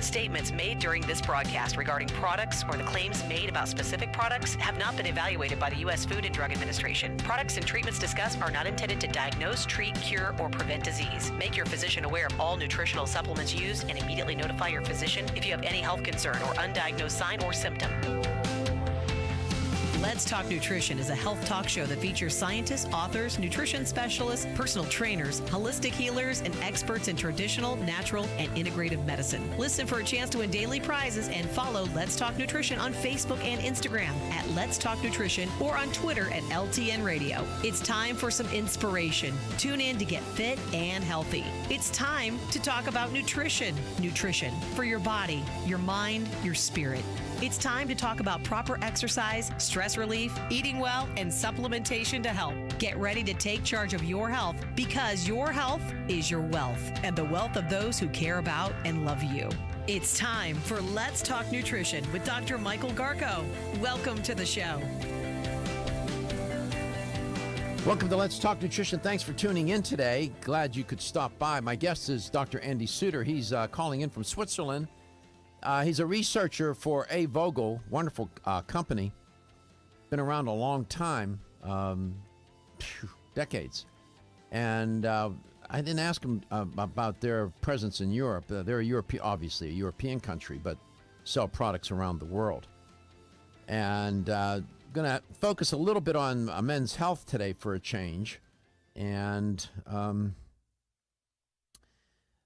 Statements made during this broadcast regarding products or the claims made about specific products have not been evaluated by the U.S. Food and Drug Administration. Products and treatments discussed are not intended to diagnose, treat, cure, or prevent disease. Make your physician aware of all nutritional supplements used and immediately notify your physician if you have any health concern or undiagnosed sign or symptom. Let's Talk Nutrition is a health talk show that features scientists, authors, nutrition specialists, personal trainers, holistic healers, and experts in traditional, natural, and integrative medicine. Listen for a chance to win daily prizes and follow Let's Talk Nutrition on Facebook and Instagram at Let's Talk Nutrition or on Twitter at LTN Radio. It's time for some inspiration. Tune in to get fit and healthy. It's time to talk about nutrition. Nutrition for your body, your mind, your spirit. It's time to talk about proper exercise, stress relief, eating well, and supplementation to help. Get ready to take charge of your health because your health is your wealth and the wealth of those who care about and love you. It's time for Let's Talk Nutrition with Dr. Michael Garko. Welcome to the show. Welcome to Let's Talk Nutrition. Thanks for tuning in today. Glad you could stop by. My guest is Dr. Andy Suter. He's calling in from Switzerland. He's a researcher for Vogel, wonderful company. Been around a long time, decades. And I didn't ask him about their presence in Europe. They're obviously a European country, but sell products around the world. And going to focus a little bit on men's health today for a change. And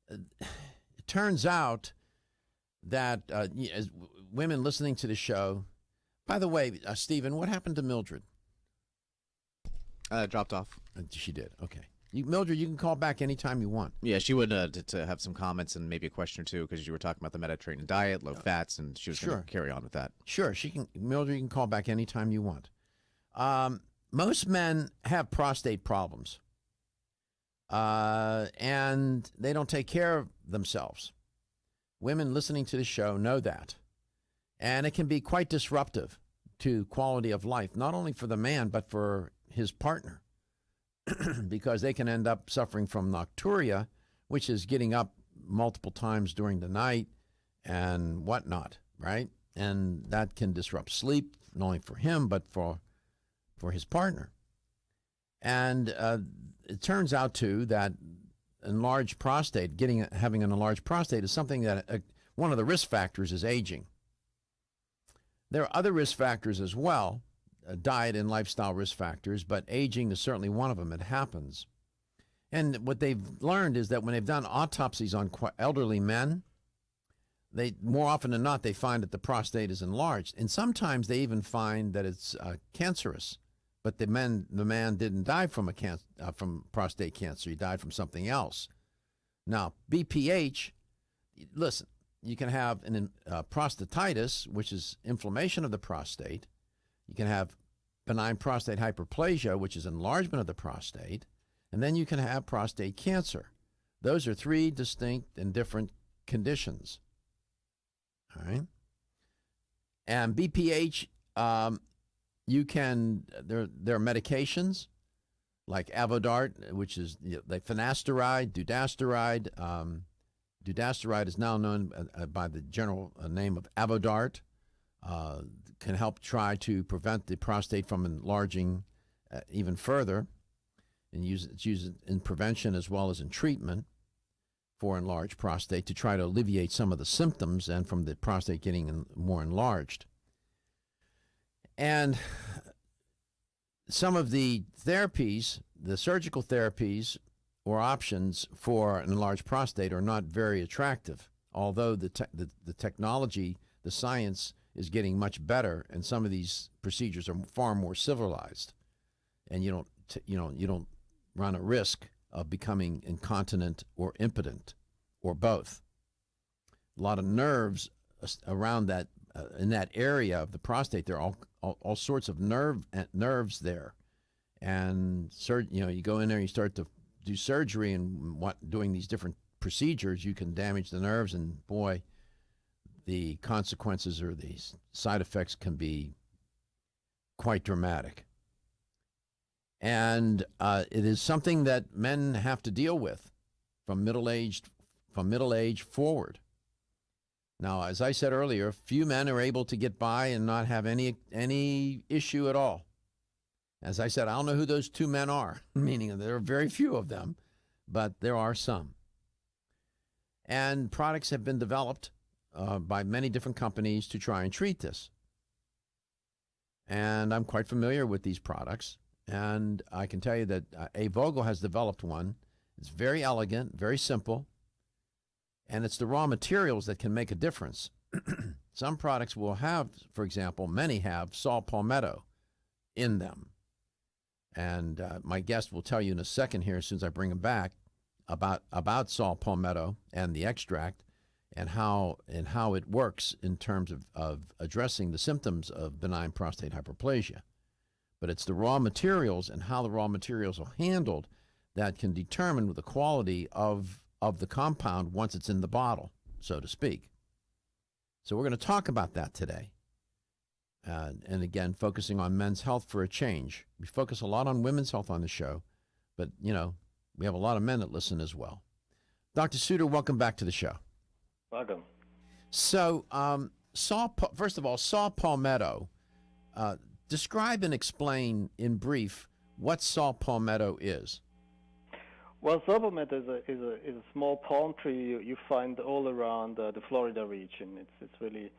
it turns out that as women listening to the show, by the way, Stephen, what happened to Mildred? Dropped off. She did. Okay. Mildred, you can call back anytime you want. Yeah, she would to have some comments and maybe a question or two because you were talking about the Mediterranean diet, low fats, and she was going to carry on with that. Sure. She can. Mildred, you can call back anytime you want. Most men have prostate problems, and they don't take care of themselves. Women listening to the show know that. And it can be quite disruptive to quality of life, not only for the man, but for his partner, because they can end up suffering from nocturia, which is getting up multiple times during the night and whatnot, right? And that can disrupt sleep, not only for him, but for his partner. And it turns out, too, that enlarged prostate, having an enlarged prostate is something that one of the risk factors is aging. There are other risk factors as well, diet and lifestyle risk factors, but aging is certainly one of them. It happens. And what they've learned is that when they've done autopsies on elderly men, they more often than not, they find that the prostate is enlarged. And sometimes they even find that it's cancerous. But the man didn't die from from prostate cancer. He died from something else. Now, BPH, listen, you can have prostatitis, which is inflammation of the prostate. You can have benign prostate hyperplasia, which is enlargement of the prostate. And then you can have prostate cancer. Those are three distinct and different conditions. All right? And BPH, there are medications like Avodart, which is like finasteride, dutasteride. Dutasteride is now known by the general name of Avodart. Can help try to prevent the prostate from enlarging even further, and it's used in prevention as well as in treatment for enlarged prostate to try to alleviate some of the symptoms and from the prostate getting more enlarged. And some of the therapies, the surgical therapies or options for an enlarged prostate are not very attractive, although the technology, the science is getting much better, and some of these procedures are far more civilized, and you don't run a risk of becoming incontinent or impotent or both. A lot of nerves around that in that area of the prostate. There are all sorts of nerves there, and you go in there, you start to do surgery, and doing these different procedures, you can damage the nerves, and boy, the consequences or the side effects can be quite dramatic. And it is something that men have to deal with from middle age forward. Now, as I said earlier, few men are able to get by and not have any issue at all. As I said, I don't know who those 2 men are, meaning there are very few of them, but there are some. And products have been developed by many different companies to try and treat this. And I'm quite familiar with these products. And I can tell you that Vogel has developed one. It's very elegant, very simple. And it's the raw materials that can make a difference. Some products will have, for example, many have saw palmetto in them. And my guest will tell you in a second here, as soon as I bring him back, about saw palmetto and the extract and how it works in terms of addressing the symptoms of benign prostate hyperplasia. But it's the raw materials and how the raw materials are handled that can determine the quality of the compound once it's in the bottle, so to speak. So we're going to talk about that today. And again, focusing on men's health for a change. We focus a lot on women's health on the show, but, you know, we have a lot of men that listen as well. Dr. Suter, welcome back to the show. Welcome. So, first of all, saw palmetto. Describe and explain in brief what saw palmetto is. Well, saw palmetto is a small palm tree you find all around the Florida region. It's really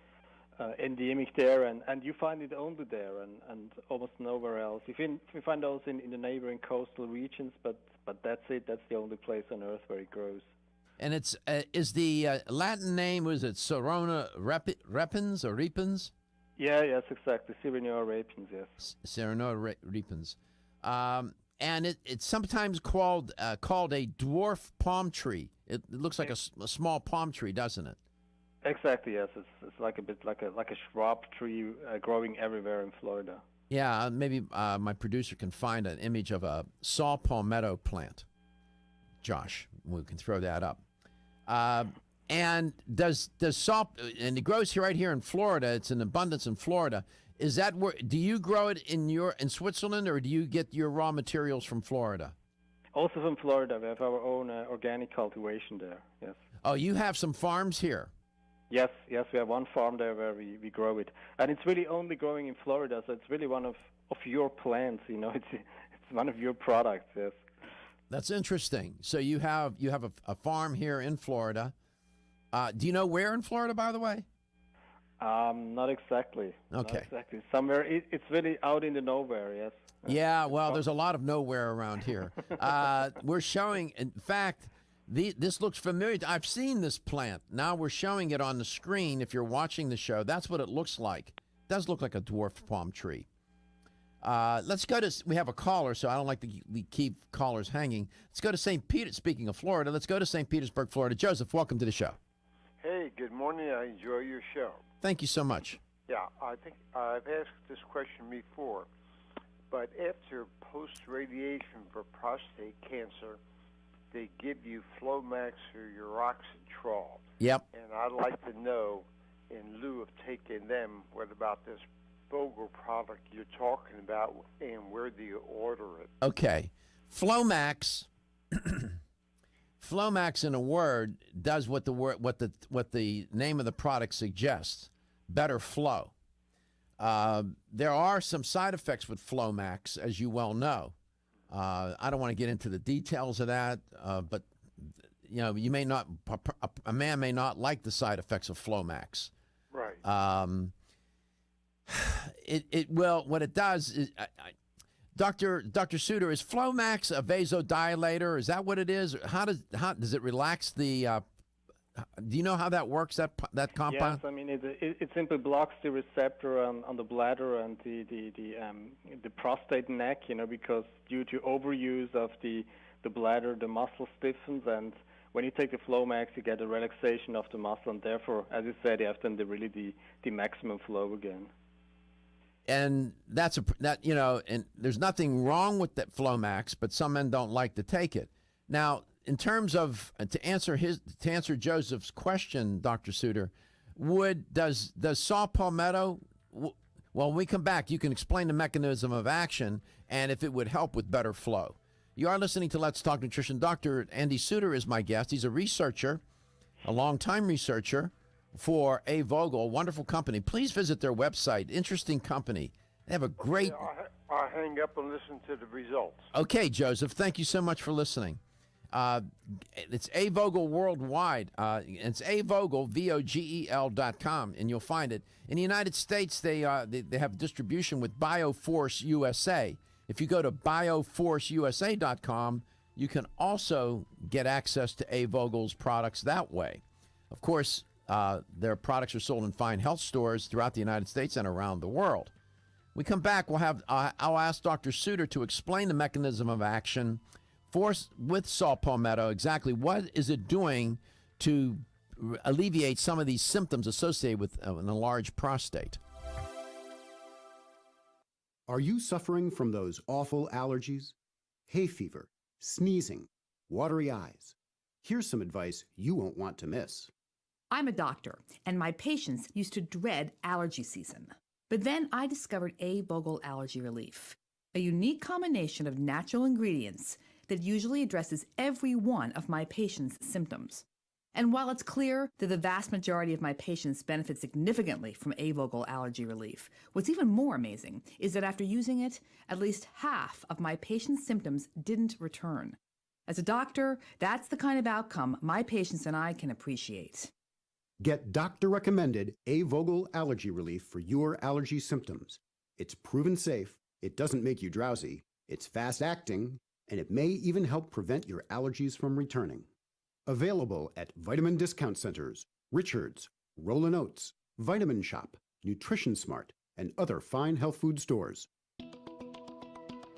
endemic there, and you find it only there and almost nowhere else. You find those in the neighboring coastal regions, but that's it. That's the only place on Earth where it grows. And it's is the Latin name, was it Serona repens or repens? Yeah, yes, exactly. Serena repens, yes. Serena repens. And it's sometimes called a dwarf palm tree. It looks like a small palm tree, doesn't it? Exactly, yes. It's like a bit like a shrub tree growing everywhere in Florida. Yeah, maybe my producer can find an image of a saw palmetto plant. Josh, we can throw that up. And does saw, and it grows right here in Florida. It's in abundance in Florida. Is that where, do you grow it in Switzerland, or do you get your raw materials from Florida? Also from Florida. We have our own organic cultivation there, yes. Oh, you have some farms here? Yes, we have one farm there where we grow it. And it's really only growing in Florida, so it's really one of your plants, you know. It's one of your products, yes. That's interesting. So you have a farm here in Florida. Do you know where in Florida, by the way? Not exactly. Okay. Not exactly. Somewhere, it's really out in the nowhere, yes. Yeah, well, there's a lot of nowhere around here. We're showing, in fact, this looks familiar. I've seen this plant. Now we're showing it on the screen. If you're watching the show, that's what it looks like. It does look like a dwarf palm tree. Let's go to, we have a caller, so I don't like to keep callers hanging. Let's go to St. Peter. Speaking of Florida, let's go to St. Petersburg, Florida. Joseph, welcome to the show. Hey, good morning. I enjoy your show. Thank you so much. Yeah, I think I've asked this question before, but after post-radiation for prostate cancer, they give you Flomax or Uroxetrol. Yep. And I'd like to know, in lieu of taking them, what about this Vogel product you're talking about, and where do you order it? Okay. Flomax, Flomax in a word does what the name of the product suggests, better flow. There are some side effects with Flomax, as you well know. I don't want to get into the details of that, but you know, you may not, a man may not like the side effects of Flomax. Right. It will, what it does is, Dr. Suter, is Flomax a vasodilator? Is that what it is? How does it relax the? Do you know how that works? That compound? Yes, I mean it simply blocks the receptor on the bladder and the prostate neck. You know, because due to overuse of the bladder, the muscle stiffens, and when you take the Flomax, you get a relaxation of the muscle, and therefore, as you said, you have then the maximum flow again. And you know, and there's nothing wrong with that Flomax, but some men don't like to take it. Now, in terms of to answer Joseph's question, Dr. Suter, does saw palmetto? Well, when we come back, you can explain the mechanism of action and if it would help with better flow. You are listening to Let's Talk Nutrition. Dr. Andy Suter is my guest. He's a researcher, a long-time researcher for A. Vogel, a wonderful company. Please visit their website. Interesting company. They have a great... I'll hang up and listen to the results. Okay, Joseph, thank you so much for listening. It's A. Vogel worldwide. It's A. Vogel, VOGEL.com, and you'll find it. In the United States, they have distribution with Bioforce USA. If you go to bioforceusa.com, you can also get access to A. Vogel's products that way. Of course, their products are sold in fine health stores throughout the United States and around the world. We come back, I'll ask Dr. Suter to explain the mechanism of action with saw palmetto. Exactly what is it doing to alleviate some of these symptoms associated with an enlarged prostate? Are you suffering from those awful allergies? Hay fever, sneezing, watery eyes? Here's some advice you won't want to miss. I'm a doctor, and my patients used to dread allergy season. But then I discovered A. Vogel Allergy Relief, a unique combination of natural ingredients that usually addresses every one of my patients' symptoms. And while it's clear that the vast majority of my patients benefit significantly from A. Vogel Allergy Relief, what's even more amazing is that after using it, at least half of my patients' symptoms didn't return. As a doctor, that's the kind of outcome my patients and I can appreciate. Get doctor-recommended A. Vogel Allergy Relief for your allergy symptoms. It's proven safe, it doesn't make you drowsy, it's fast-acting, and it may even help prevent your allergies from returning. Available at vitamin discount centers, Richards, Rollin' Oats, Vitamin Shop, Nutrition Smart, and other fine health food stores.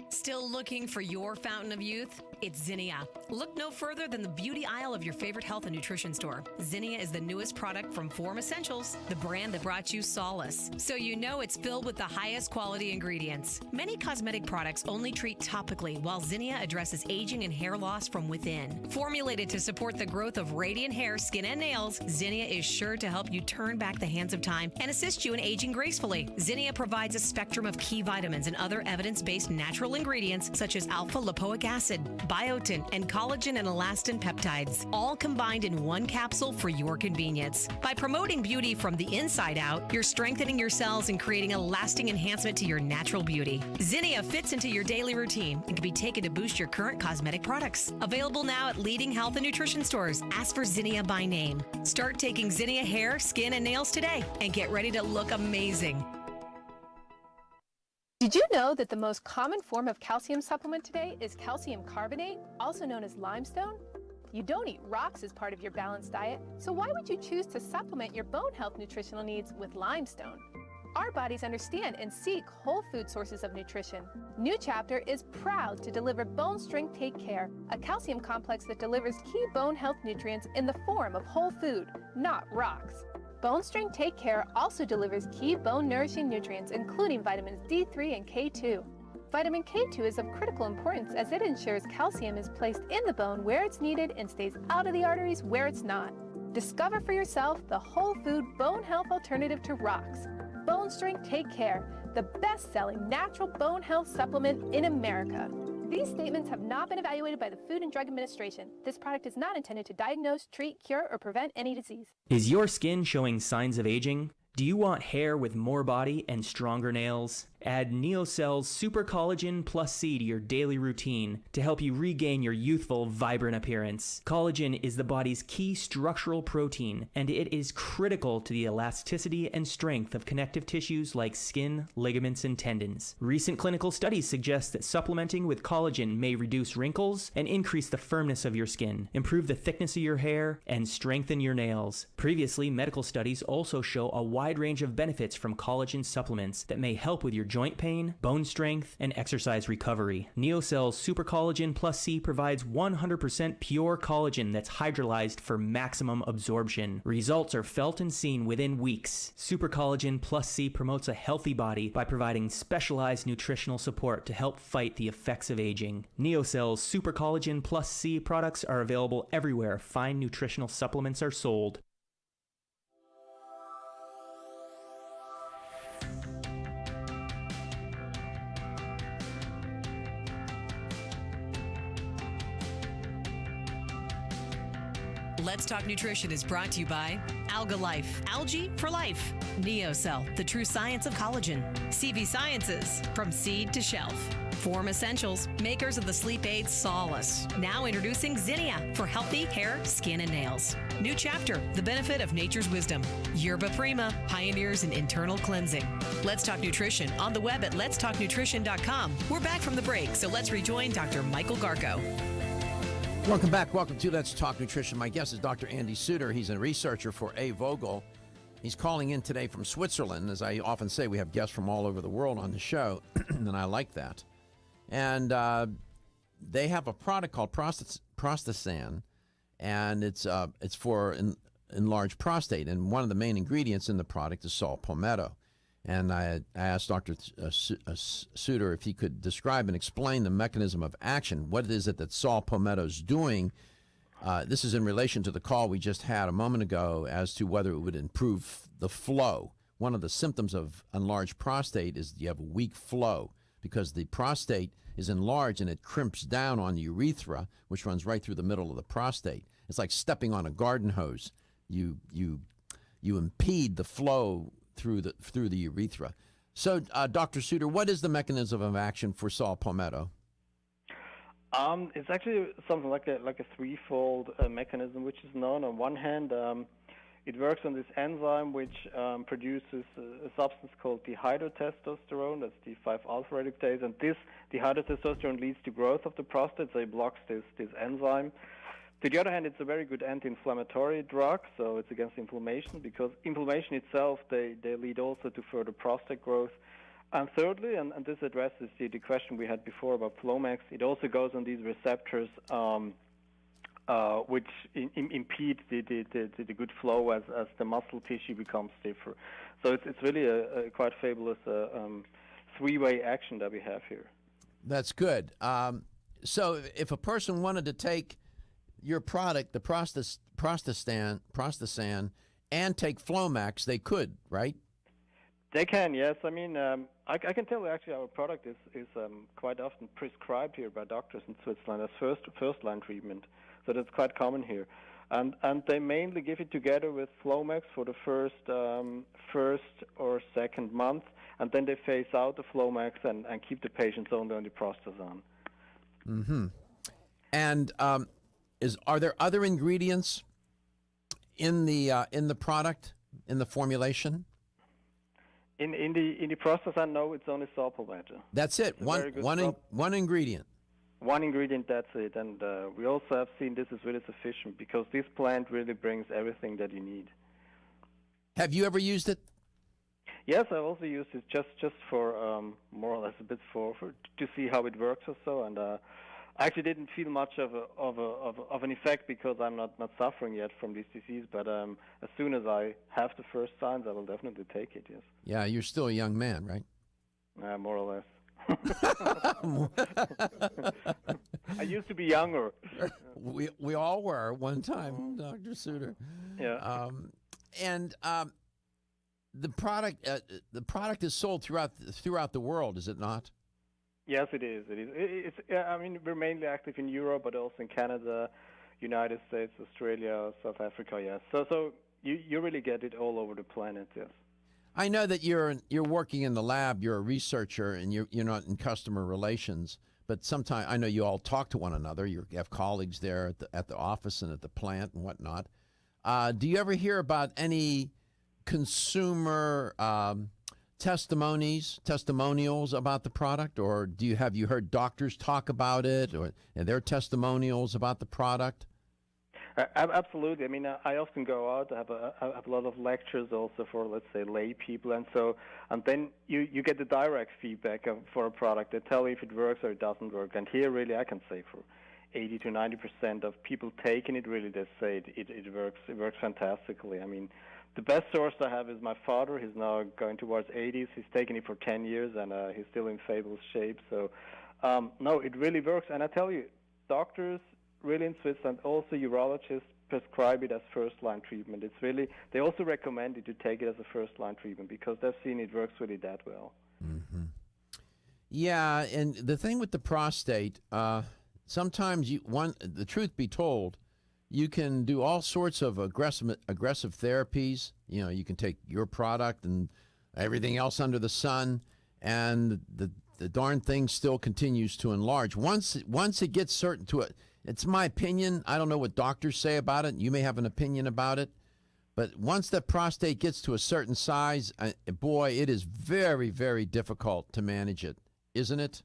Still looking for your fountain of youth? It's Zinnia. Look no further than the beauty aisle of your favorite health and nutrition store. Zinnia is the newest product from Form Essentials, the brand that brought you solace. So you know it's filled with the highest quality ingredients. Many cosmetic products only treat topically, while Zinnia addresses aging and hair loss from within. Formulated to support the growth of radiant hair, skin, and nails, Zinnia is sure to help you turn back the hands of time and assist you in aging gracefully. Zinnia provides a spectrum of key vitamins and other evidence-based natural ingredients such as alpha-lipoic acid, biotin, and collagen and elastin peptides, all combined in one capsule for your convenience. By promoting beauty from the inside out, you're strengthening your cells and creating a lasting enhancement to your natural beauty. Zinnia fits into your daily routine and can be taken to boost your current cosmetic products. Available now at leading health and nutrition stores. Ask for Zinnia by name. Start taking Zinnia hair, skin, and nails today and get ready to look amazing. Did you know that the most common form of calcium supplement today is calcium carbonate, also known as limestone? You don't eat rocks as part of your balanced diet, so why would you choose to supplement your bone health nutritional needs with limestone? Our bodies understand and seek whole food sources of nutrition. New Chapter is proud to deliver Bone Strength Take Care, a calcium complex that delivers key bone health nutrients in the form of whole food, not rocks. Bone Strength Take Care also delivers key bone-nourishing nutrients, including vitamins D3 and K2. Vitamin K2 is of critical importance as it ensures calcium is placed in the bone where it's needed and stays out of the arteries where it's not. Discover for yourself the whole food bone health alternative to rocks. Bone Strength Take Care, the best-selling natural bone health supplement in America. These statements have not been evaluated by the Food and Drug Administration. This product is not intended to diagnose, treat, cure, or prevent any disease. Is your skin showing signs of aging? Do you want hair with more body and stronger nails? Add NeoCell's Super Collagen Plus C to your daily routine to help you regain your youthful, vibrant appearance. Collagen is the body's key structural protein, and it is critical to the elasticity and strength of connective tissues like skin, ligaments, and tendons. Recent clinical studies suggest that supplementing with collagen may reduce wrinkles and increase the firmness of your skin, improve the thickness of your hair, and strengthen your nails. Previously, medical studies also show a wide range of benefits from collagen supplements that may help with your joint pain, bone strength, and exercise recovery. NeoCell's Super Collagen Plus C provides 100% pure collagen that's hydrolyzed for maximum absorption. Results are felt and seen within weeks. Super Collagen Plus C promotes a healthy body by providing specialized nutritional support to help fight the effects of aging. NeoCell's Super Collagen Plus C products are available everywhere fine nutritional supplements are sold. Let's Talk Nutrition is brought to you by Alga Life, algae for life. NeoCell, the true science of collagen. CV Sciences, from seed to shelf. Form Essentials, makers of the sleep aid Solace. Now introducing Zinnia for healthy hair, skin, and nails. New Chapter, the benefit of nature's wisdom. Yerba Prima, pioneers in internal cleansing. Let's Talk Nutrition on the web at letstalknutrition.com. We're back from the break, so let's rejoin Dr. Michael Garko. Welcome back. Welcome to Let's Talk Nutrition. My guest is Dr. Andy Suter. He's a researcher for A. Vogel. He's calling in today from Switzerland. As I often say, we have guests from all over the world on the show, and I like that. And they have a product called Prostate, and it's for enlarged prostate. And one of the main ingredients in the product is saw palmetto. And I asked Dr. Suter if he could describe and explain the mechanism of action. What is it that saw palmetto is doing? This is in relation to the call we just had a moment ago as to whether it would improve the flow. One of the symptoms of enlarged prostate is you have a weak flow because the prostate is enlarged and it crimps down on the urethra, which runs right through the middle of the prostate. It's like stepping on a garden hose. You impede the flow through the urethra. So, Dr. Suter, what is the mechanism of action for saw palmetto? It's actually something like a threefold mechanism, which is known. On one hand, it works on this enzyme which produces a substance called dihydrotestosterone. That's the 5-alpha reductase, and this dihydrotestosterone leads to growth of the prostate, so it blocks this enzyme. To the other hand, it's a very good anti-inflammatory drug, so it's against inflammation, because inflammation itself, they lead also to further prostate growth. And thirdly, and this addresses the question we had before about Flomax, it also goes on these receptors which impede the good flow as the muscle tissue becomes stiffer. So it's really a quite fabulous three-way action that we have here. That's good. So if a person wanted to take your product, the Prostate, and take Flomax, they could, right? They can, yes. I mean, I can tell you actually our product is quite often prescribed here by doctors in Switzerland as first-line treatment. So that's quite common here. And they mainly give it together with Flomax for the first or second month, and then they phase out the Flomax and keep the patients only on the Prostazane. Mm-hmm. And are there other ingredients in the product, in the formulation? In the Prostazane, no, it's only saw palmetto. That's it. One ingredient. One ingredient, that's it. And we also have seen this is really sufficient because this plant really brings everything that you need. Have you ever used it? Yes, I've also used it just for more or less a bit for to see how it works or so. And I actually didn't feel much of an effect because I'm not suffering yet from this disease. But as soon as I have the first signs, I will definitely take it. Yes. Yeah, you're still a young man, right? More or less. I used to be younger. We all were one time, Dr. Suter. Yeah. The product is sold throughout the world, is it not? Yes, it is. It's I mean, we're mainly active in Europe, but also in Canada, United States, Australia, South Africa. Yes. So you really get it all over the planet. Yes. I know that you're working in the lab. You're a researcher, and you're not in customer relations. But sometimes I know you all talk to one another. You have colleagues there at the office and at the plant and whatnot. Do you ever hear about any consumer testimonials about the product, or have you heard doctors talk about it, or and their testimonials about the product? Absolutely. I mean, I often go out. I have a lot of lectures also for, let's say, lay people, and then you get the direct feedback for a product. They tell you if it works or it doesn't work. And here, really, I can say for 80 to 90% of people taking it, really, they say it works. It works fantastically. I mean, the best source I have is my father. He's now going towards 80s. He's taken it for 10 years, and he's still in fabulous shape. So, no, it really works. And I tell you, doctors really in Switzerland, also urologists prescribe it as first-line treatment. It's really, they also recommend you to take it as a first-line treatment because they've seen it works really that well. Mm-hmm. Yeah, and the thing with the prostate, sometimes the truth be told, You can do all sorts of aggressive therapies. You know, you can take your product and everything else under the sun, and the darn thing still continues to enlarge. Once it gets certain to it, it's my opinion. I don't know what doctors say about it. You may have an opinion about it. But once the prostate gets to a certain size, boy, it is very, very difficult to manage it, isn't it?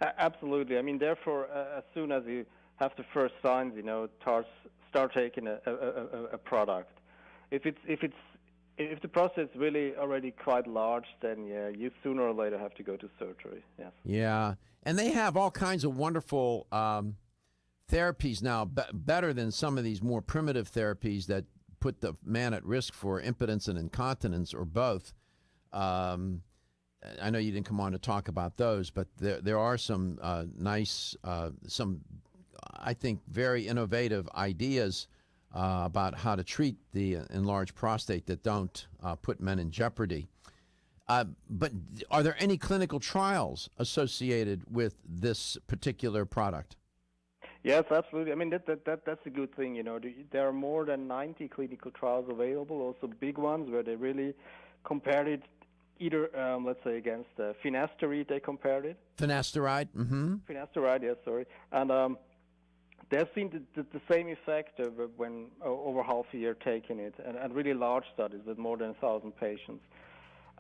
Absolutely. I mean, therefore, as soon as you have the first signs, you know, start taking a product. If the prostate is really already quite large, then yeah, you sooner or later have to go to surgery. Yes. Yeah, and they have all kinds of wonderful therapies now, better than some of these more primitive therapies that put the man at risk for impotence and incontinence, or both. I know you didn't come on to talk about those, but there are some nice, some I think very innovative ideas about how to treat the enlarged prostate that don't put men in jeopardy. But are there any clinical trials associated with this particular product? Yes, absolutely. I mean, that's a good thing. You know, there are more than 90 clinical trials available, also big ones where they really compared it either, let's say, against finasteride, they compared it. Finasteride? Mm-hmm. Finasteride, yes, sorry. And they've seen the same effect when over half a year taking it, and really large studies with more than 1,000 patients.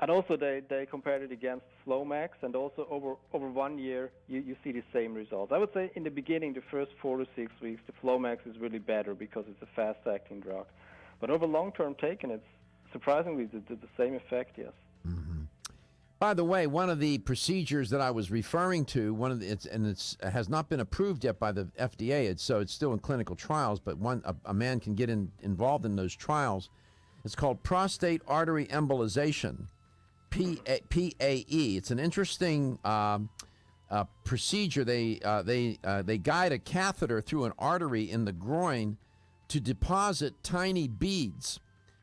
And also they compared it against Flomax, and also over 1 year you see the same results. I would say in the beginning, the first 4 to 6 weeks, the Flomax is really better because it's a fast-acting drug. But over long-term taking, it's surprisingly the same effect, yes. Mm-hmm. By the way, one of the procedures that I was referring to, it has not been approved yet by the FDA, so it's still in clinical trials, but a man can get involved in those trials. It's called prostate artery embolization. PAE. It's an interesting procedure. They guide a catheter through an artery in the groin to deposit tiny beads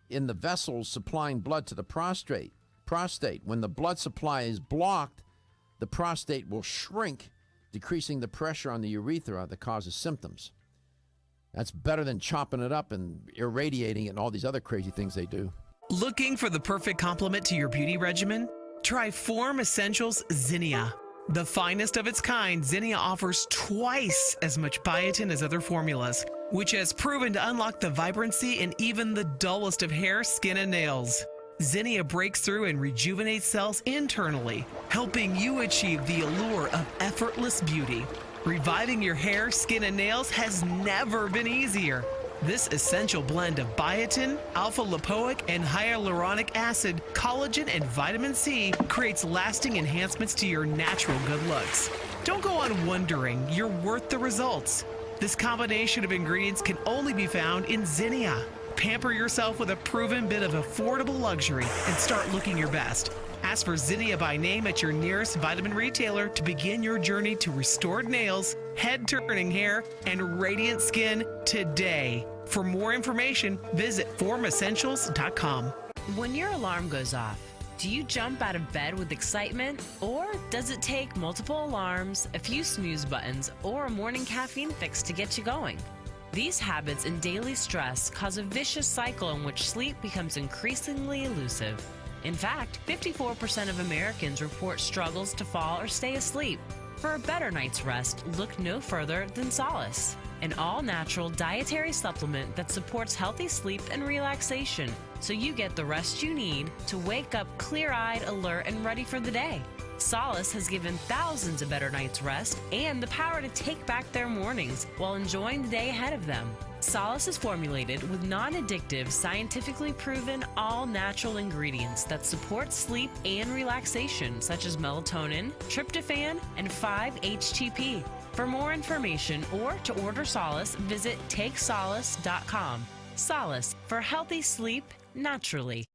in the vessels supplying blood to the prostate. When the blood supply is blocked, the prostate will shrink, decreasing the pressure on the urethra that causes symptoms. That's better than chopping it up and irradiating it and all these other crazy things they do. Looking for the perfect complement to your beauty regimen? Try Form Essentials Zinnia. The finest of its kind, Zinnia offers twice as much biotin as other formulas, which has proven to unlock the vibrancy in even the dullest of hair, skin, and nails. Zinnia breaks through and rejuvenates cells internally, helping you achieve the allure of effortless beauty. Reviving your hair, skin, and nails has never been easier. This essential blend of biotin, alpha-lipoic, and hyaluronic acid, collagen, and vitamin C creates lasting enhancements to your natural good looks. Don't go on wondering, you're worth the results. This combination of ingredients can only be found in Zinnia. Pamper yourself with a proven bit of affordable luxury and start looking your best. Ask for Zinnia by name at your nearest vitamin retailer to begin your journey to restored nails, head-turning hair, and radiant skin today. For more information, visit formessentials.com. When your alarm goes off, do you jump out of bed with excitement? Or does it take multiple alarms, a few snooze buttons, or a morning caffeine fix to get you going? These habits and daily stress cause a vicious cycle in which sleep becomes increasingly elusive. In fact, 54% of Americans report struggles to fall or stay asleep. For a better night's rest, look no further than Solace, an all-natural dietary supplement that supports healthy sleep and relaxation, so you get the rest you need to wake up clear-eyed, alert, and ready for the day. Solace has given thousands a better night's rest and the power to take back their mornings while enjoying the day ahead of them. Solace is formulated with non-addictive, scientifically proven, all-natural ingredients that support sleep and relaxation, such as melatonin, tryptophan, and 5-HTP. For more information or to order Solace, visit takesolace.com. Solace, for healthy sleep naturally.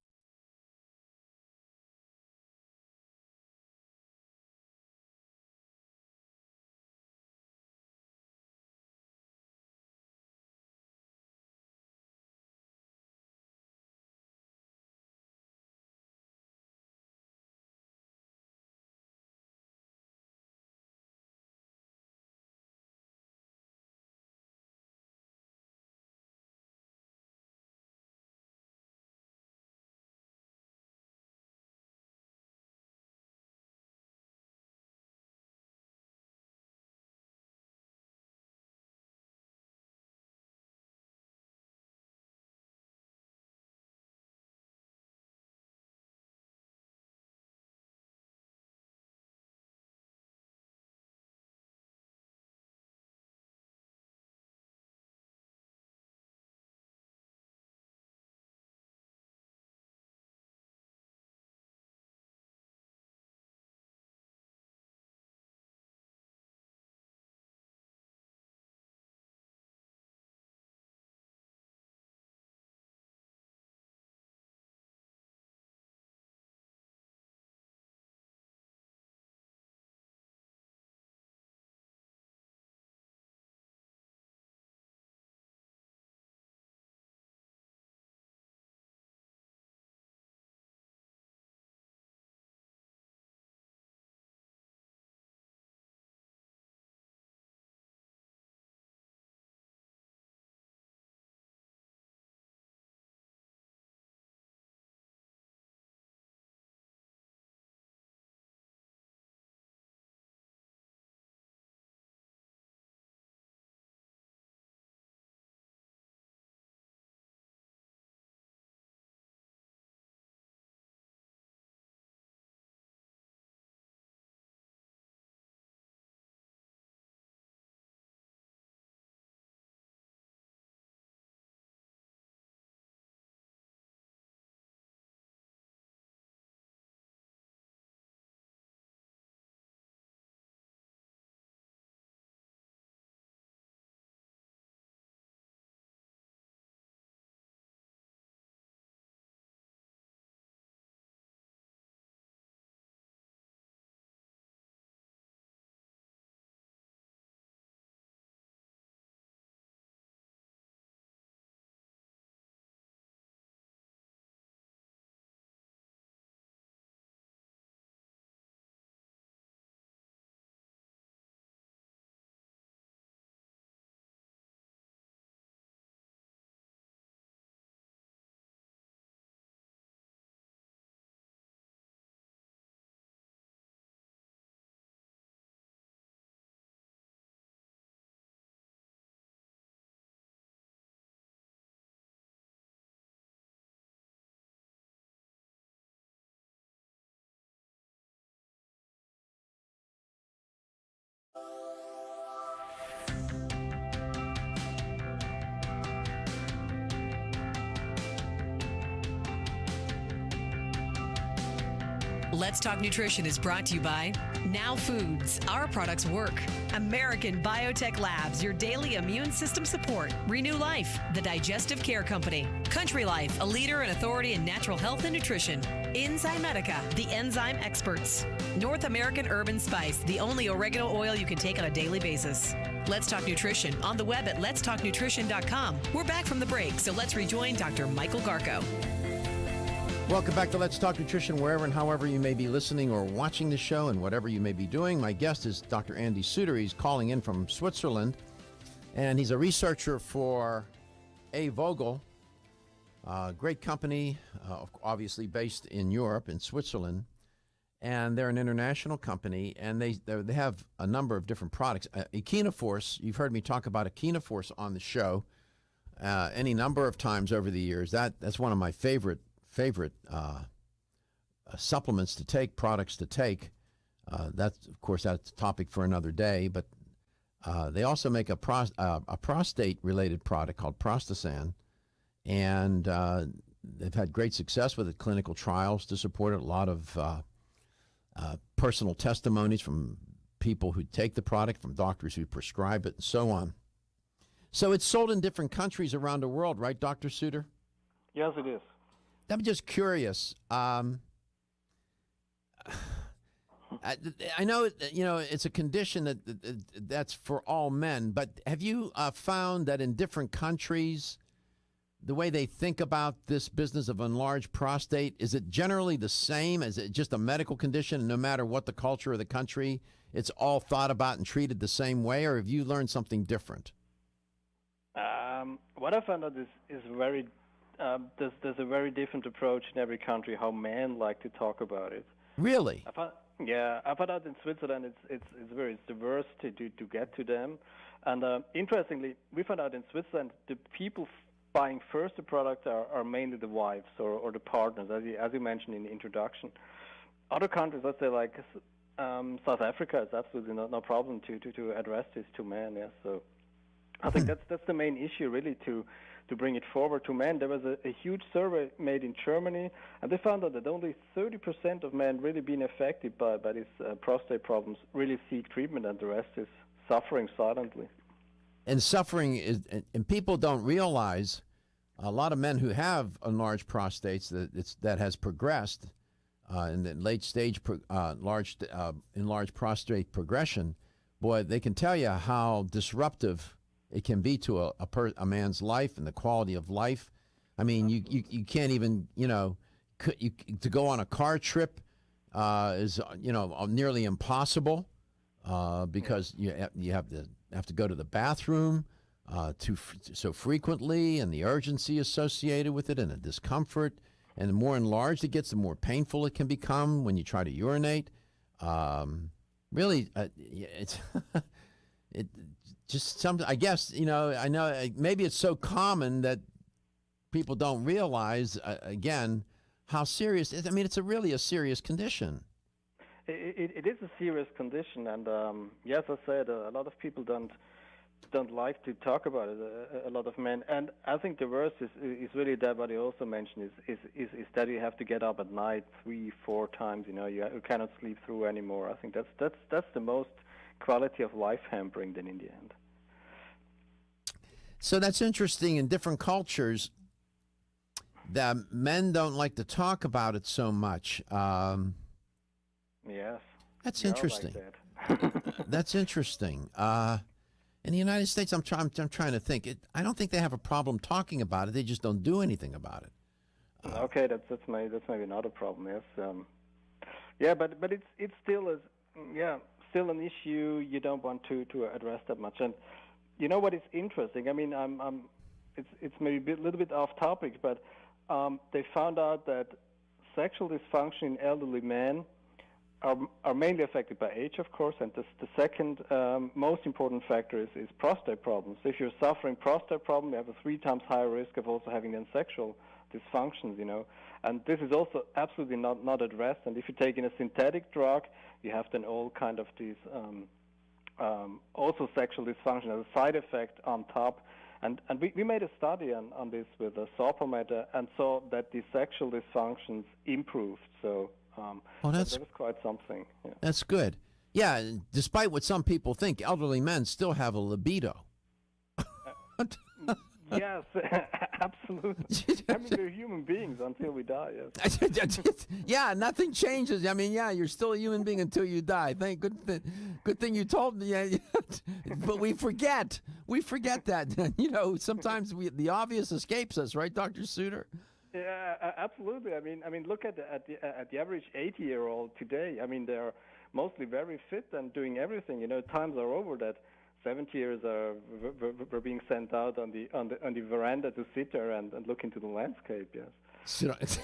Let's Talk Nutrition is brought to you by Now Foods. Our products work. American Biotech Labs, your daily immune system support. Renew Life, the digestive care company. Country Life, a leader and authority in natural health and nutrition. Enzymedica, the enzyme experts. North American Urban Spice, the only oregano oil you can take on a daily basis. Let's Talk Nutrition on the web at letstalknutrition.com. We're back from the break, so let's rejoin Dr. Michael Garko. Welcome back to Let's Talk Nutrition, wherever and however you may be listening or watching the show and whatever you may be doing. My guest is Dr. Andy Suter. He's calling in from Switzerland, and he's a researcher for A. Vogel, a great company, obviously based in Europe, in Switzerland, and they're an international company, and they have a number of different products. Echinoforce, you've heard me talk about Echinoforce on the show any number of times over the years. That's one of my favorite supplements to take, products to take. That's, of course, that's a topic for another day, but they also make a prostate-related product called Prostasan, and they've had great success with it, clinical trials to support it, a lot of personal testimonies from people who take the product, from doctors who prescribe it, and so on. So it's sold in different countries around the world, right, Dr. Suter? Yes, it is. I'm just curious. I know, it's a condition that's for all men, but have you found that in different countries, the way they think about this business of enlarged prostate, is it generally the same? Is it just a medical condition, and no matter what the culture of the country, it's all thought about and treated the same way, or have you learned something different? What I found out is very there's a very different approach in every country how men like to talk about it. Really? I found out in Switzerland it's very diverse to get to them, and interestingly, we found out in Switzerland the people buying first the product are mainly the wives or the partners, as you mentioned in the introduction. Other countries, let's say like South Africa, it's absolutely no problem to address this to men. Yes, so I think that's the main issue, really, to bring it forward to men. There was a huge survey made in Germany, and they found out that only 30% of men really being affected by these prostate problems really seek treatment, and the rest is suffering silently. And suffering is, and people don't realize, a lot of men who have enlarged prostates that has progressed in the late stage enlarged prostate progression. Boy, they can tell you how disruptive it can be to a man's life and the quality of life. I mean, you can't even, to go on a car trip is, nearly impossible because you have to go to the bathroom so frequently, and the urgency associated with it, and the discomfort. And the more enlarged it gets, the more painful it can become when you try to urinate. Really, it's it just something. I guess I know maybe it's so common that people don't realize again how serious it is. I mean, it's really a serious condition. It is a serious condition, and yes, I said a lot of people don't like to talk about it. A lot of men, and I think the worst is really that what you also mentioned is that you have to get up at night 3-4 times. You cannot sleep through anymore. I think that's the most quality of life hampering than in the end. So that's interesting. In different cultures, that men don't like to talk about it so much. Yes. That's interesting. Like that's interesting. In the United States, I'm trying to think. I don't think they have a problem talking about it. They just don't do anything about it. Okay, that's maybe not a problem. Yes. But it's still still an issue you don't want to address that much. And you know what is interesting? I mean, it's maybe a little bit off topic, but they found out that sexual dysfunction in elderly men are mainly affected by age, of course, and the second most important factor is prostate problems. If you're suffering prostate problem, you have a 3 times higher risk of also having then sexual dysfunctions, And this is also absolutely not addressed. And if you're taking a synthetic drug, you have then all kind of these also sexual dysfunction as a side effect on top. And we made a study on this with a Sorpometer and saw that the sexual dysfunctions improved. So that's that was quite something. Yeah. That's good. Yeah, and despite what some people think, elderly men still have a libido. Yes, absolutely. I mean, we're human beings until we die. Yes. Yeah, nothing changes. I mean, yeah, you're still a human being until you die. Good thing you told me. Yeah, but we forget. We forget that. You know, sometimes the obvious escapes us, right, Dr. Suter? Yeah, absolutely. I mean, look at the average 80-year-old today. I mean, they're mostly very fit and doing everything. You know, times are over that 70-years were being sent out on the veranda to sit there and look into the landscape. Yes.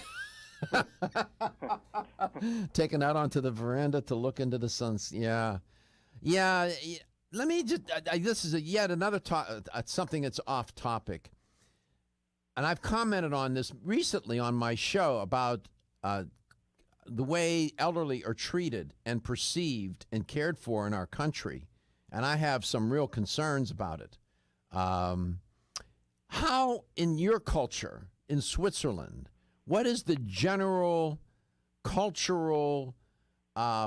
Taken out onto the veranda to look into the sun. Yeah. Let me just. This is yet another something that's off topic, and I've commented on this recently on my show about the way elderly are treated and perceived and cared for in our country. And I have some real concerns about it. How, in your culture, in Switzerland, what is the general cultural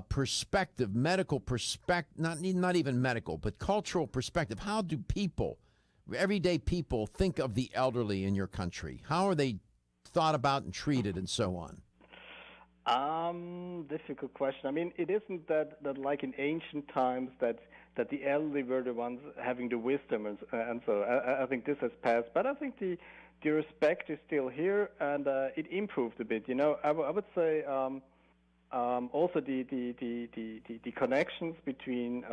perspective, medical perspective, not even medical, but cultural perspective? How do people, everyday people, think of the elderly in your country? How are they thought about and treated and so on? Difficult question. I mean, it isn't that like in ancient times that the elderly were the ones having the wisdom, and so I think this has passed. But I think the respect is still here, and it improved a bit. You know, I would say also the connections between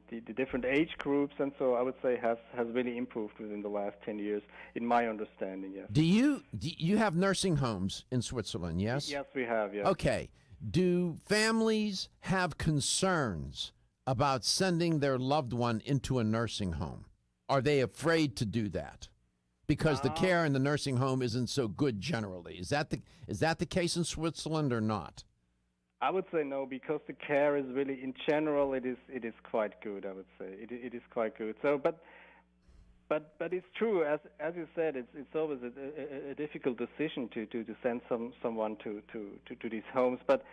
the different age groups, and so I would say has really improved within the last 10 years, in my understanding. Yes. Do you have nursing homes in Switzerland? Yes. Yes, we have. Yes. Okay. Do families have concerns about sending their loved one into a nursing home? Are they afraid to do that because the care in the nursing home isn't so good generally? Is that the case in Switzerland or not? I would say no, because the care is really, in general, it is quite good. I would say it is quite good. So, but it's true, as you said, it's always a difficult decision to send someone to these homes. But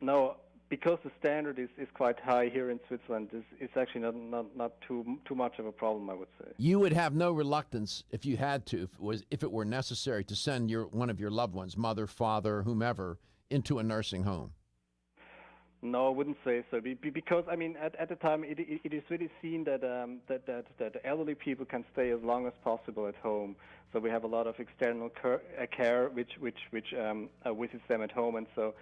no, because the standard is quite high here in Switzerland, it's actually not too much of a problem, I would say. You would have no reluctance if you had to, if it were necessary, to send one of your loved ones, mother, father, whomever, into a nursing home. No, I wouldn't say so, because I mean at the time it is really seen that that elderly people can stay as long as possible at home. So we have a lot of external care which visits them at home, and so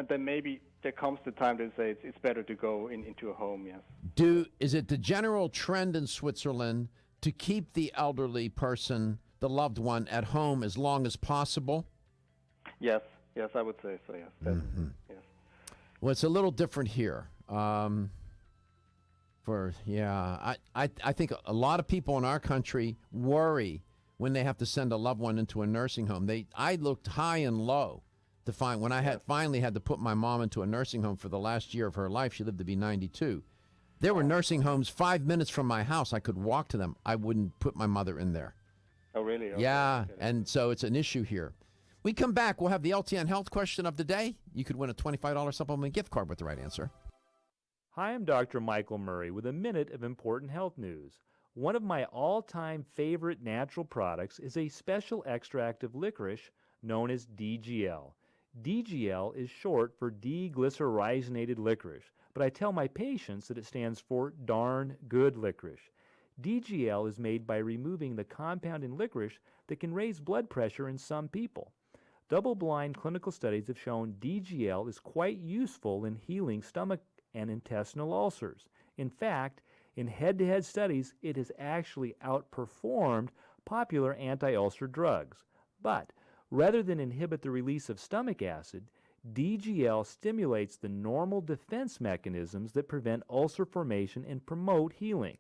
then maybe there comes the time to say it's better to go into a home. Yes. Is it the general trend in Switzerland to keep the elderly person, the loved one, at home as long as possible? Yes, I would say so. Yes, definitely. Yes. Well, it's a little different here. I think a lot of people in our country worry when they have to send a loved one into a nursing home. I looked high and low to find when I finally had to put my mom into a nursing home for the last year of her life. She lived to be 92. There were nursing homes 5 minutes from my house. I could walk to them. I wouldn't put my mother in there. Oh, really? Okay. Yeah, and so it's an issue here. We come back, we'll have the LTN Health question of the day. You could win a $25 supplement gift card with the right answer. Hi, I'm Dr. Michael Murray with a minute of important health news. One of my all-time favorite natural products is a special extract of licorice known as DGL. DGL is short for deglycyrrhizated licorice, but I tell my patients that it stands for darn good licorice. DGL is made by removing the compound in licorice that can raise blood pressure in some people. Double-blind clinical studies have shown DGL is quite useful in healing stomach and intestinal ulcers. In fact, in head-to-head studies, it has actually outperformed popular anti-ulcer drugs. But rather than inhibit the release of stomach acid, DGL stimulates the normal defense mechanisms that prevent ulcer formation and promote healing.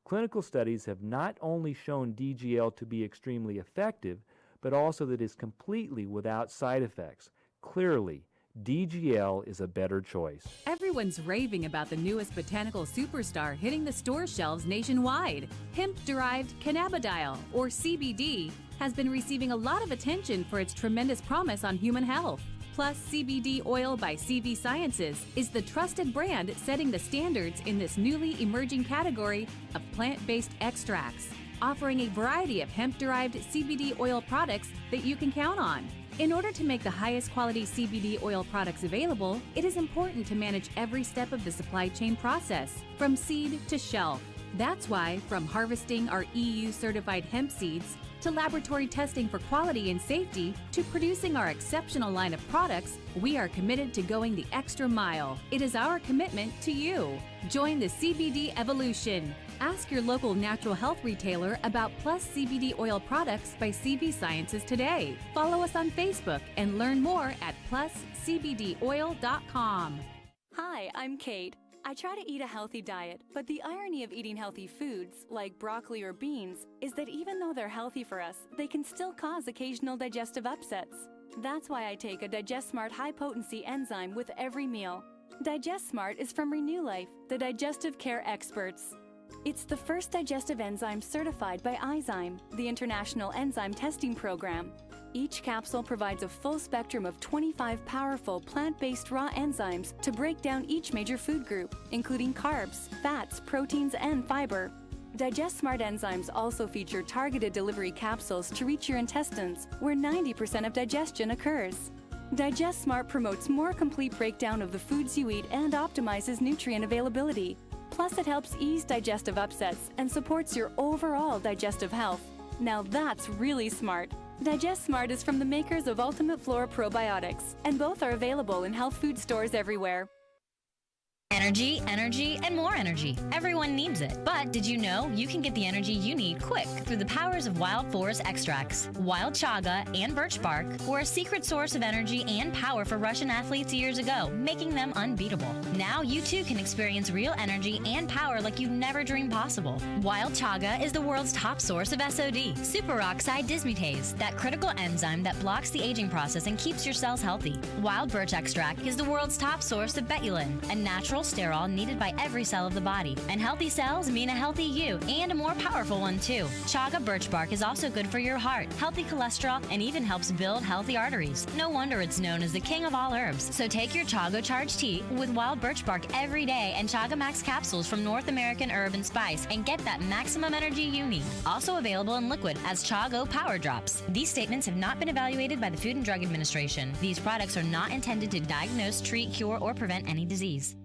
Clinical studies have not only shown DGL to be extremely effective, but also that it is completely without side effects. Clearly, DGL is a better choice. Everyone's raving about the newest botanical superstar hitting the store shelves nationwide. Hemp-derived cannabidiol, or CBD, has been receiving a lot of attention for its tremendous promise on human health. Plus CBD Oil by CV Sciences is the trusted brand setting the standards in this newly emerging category of plant-based extracts, offering a variety of hemp-derived CBD oil products that you can count on. In order to make the highest quality CBD oil products available, it is important to manage every step of the supply chain process, from seed to shelf. That's why, from harvesting our EU-certified hemp seeds, to laboratory testing for quality and safety, to producing our exceptional line of products, we are committed to going the extra mile. It is our commitment to you. Join the CBD evolution. Ask your local natural health retailer about Plus CBD oil products by CV Sciences today. Follow us on Facebook and learn more at pluscbdoil.com. Hi, I'm Kate. I try to eat a healthy diet, but the irony of eating healthy foods, like broccoli or beans, is that even though they're healthy for us, they can still cause occasional digestive upsets. That's why I take a Digest Smart high-potency enzyme with every meal. Digest Smart is from Renew Life, the digestive care experts. It's the first digestive enzyme certified by Izyme, the International Enzyme Testing Program. Each capsule provides a full spectrum of 25 powerful plant-based raw enzymes to break down each major food group, including carbs, fats, proteins, and fiber. Digest Smart enzymes also feature targeted delivery capsules to reach your intestines, where 90% of digestion occurs. Digest Smart promotes more complete breakdown of the foods you eat and optimizes nutrient availability. Plus, it helps ease digestive upsets and supports your overall digestive health. Now that's really smart. Digest Smart is from the makers of Ultimate Flora Probiotics, and both are available in health food stores everywhere. Energy, energy, and more energy. Everyone needs it. But did you know you can get the energy you need quick through the powers of wild forest extracts? Wild chaga and birch bark were a secret source of energy and power for Russian athletes years ago, making them unbeatable. Now you too can experience real energy and power like you never dreamed possible. Wild chaga is the world's top source of SOD, superoxide dismutase, that critical enzyme that blocks the aging process and keeps your cells healthy. Wild birch extract is the world's top source of betulin, a natural sterol needed by every cell of the body. And healthy cells mean a healthy you, and a more powerful one too. Chaga birch bark is also good for your heart, healthy cholesterol, and even helps build healthy arteries. No wonder it's known as the king of all herbs. So take your Chaga Charge tea with wild birch bark every day and Chaga Max capsules from North American Herb and Spice and get that maximum energy you need. Also available in liquid as Chago Power Drops. These statements have not been evaluated by the Food and Drug Administration. These products are not intended to diagnose, treat, cure, or prevent any disease.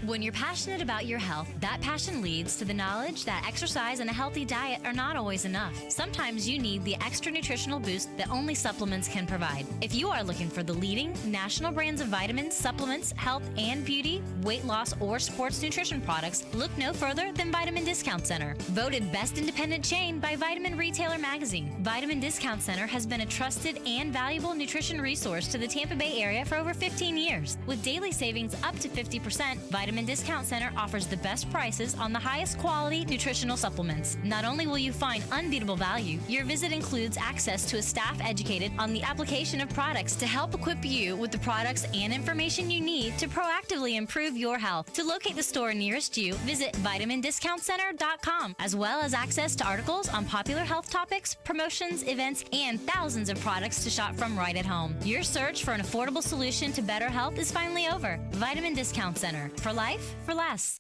When you're passionate about your health, that passion leads to the knowledge that exercise and a healthy diet are not always enough. Sometimes you need the extra nutritional boost that only supplements can provide. If you are looking for the leading national brands of vitamins, supplements, health and beauty, weight loss, or sports nutrition products, look no further than Vitamin Discount Center. Voted best independent chain by Vitamin Retailer Magazine, Vitamin Discount Center has been a trusted and valuable nutrition resource to the Tampa Bay area for over 15 years. With daily savings up to 50%, Vitamin Discount Center offers the best prices on the highest quality nutritional supplements. Not only will you find unbeatable value, your visit includes access to a staff educated on the application of products to help equip you with the products and information you need to proactively improve your health. To locate the store nearest you, visit vitamindiscountcenter.com, as well as access to articles on popular health topics, promotions, events, and thousands of products to shop from right at home. Your search for an affordable solution to better health is finally over. Vitamin Discount Center. For life, for less.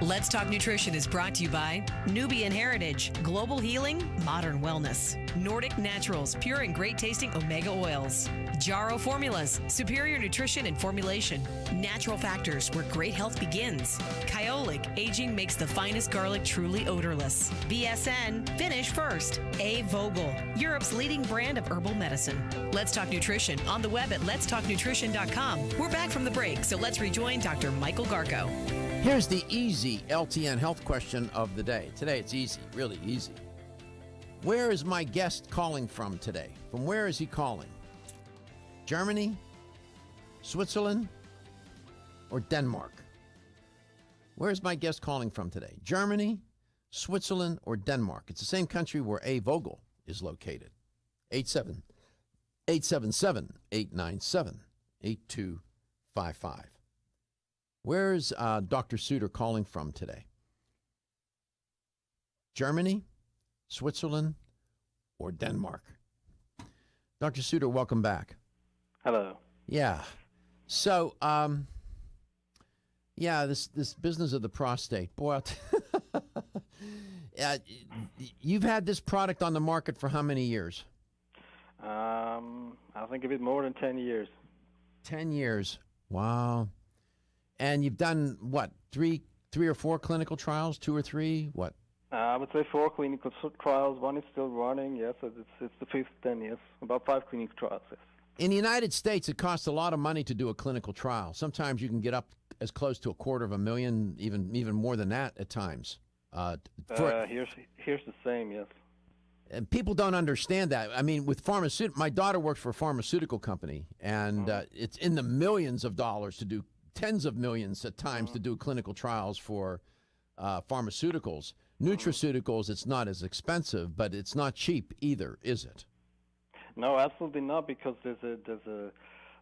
Let's Talk Nutrition is brought to you by Nubian Heritage, Global Healing, Modern Wellness, Nordic Naturals, pure and great tasting omega oils, Jarrow Formulas, superior nutrition and formulation, Natural Factors, where great health begins, Kyolic, aging makes the finest garlic truly odorless, BSN, finish first, A. Vogel, Europe's leading brand of herbal medicine. Let's Talk Nutrition on the web at letstalknutrition.com. We're back from the break, so let's rejoin Dr. Michael Garko. Here's the easy LTN health question of the day. Today it's easy, really easy. Where is my guest calling from today? From where is he calling? Germany, Switzerland, or Denmark? Where is my guest calling from today? Germany, Switzerland, or Denmark? It's the same country where A. Vogel is located. 877-897-8255. Where is Dr. Suter calling from today? Germany, Switzerland, or Denmark? Dr. Suter, welcome back. Hello. Yeah. So, this business of the prostate, boy, you've had this product on the market for how many years? I think a bit more than 10 years. 10 years. Wow. And you've done, what, three or four clinical trials, 2 or 3, what? I would say 4 clinical trials. One is still running, yes. So it's the 5th then, yes. About 5 clinical trials, yes. In the United States, it costs a lot of money to do a clinical trial. Sometimes you can get up as close to $250,000, even more than that at times. Here's the same, yes. And people don't understand that. I mean, with my daughter works for a pharmaceutical company, and it's in the millions of dollars to do, tens of millions at times to do clinical trials for pharmaceuticals. Nutraceuticals, it's not as expensive, but it's not cheap either, is it? No, absolutely not, because there's a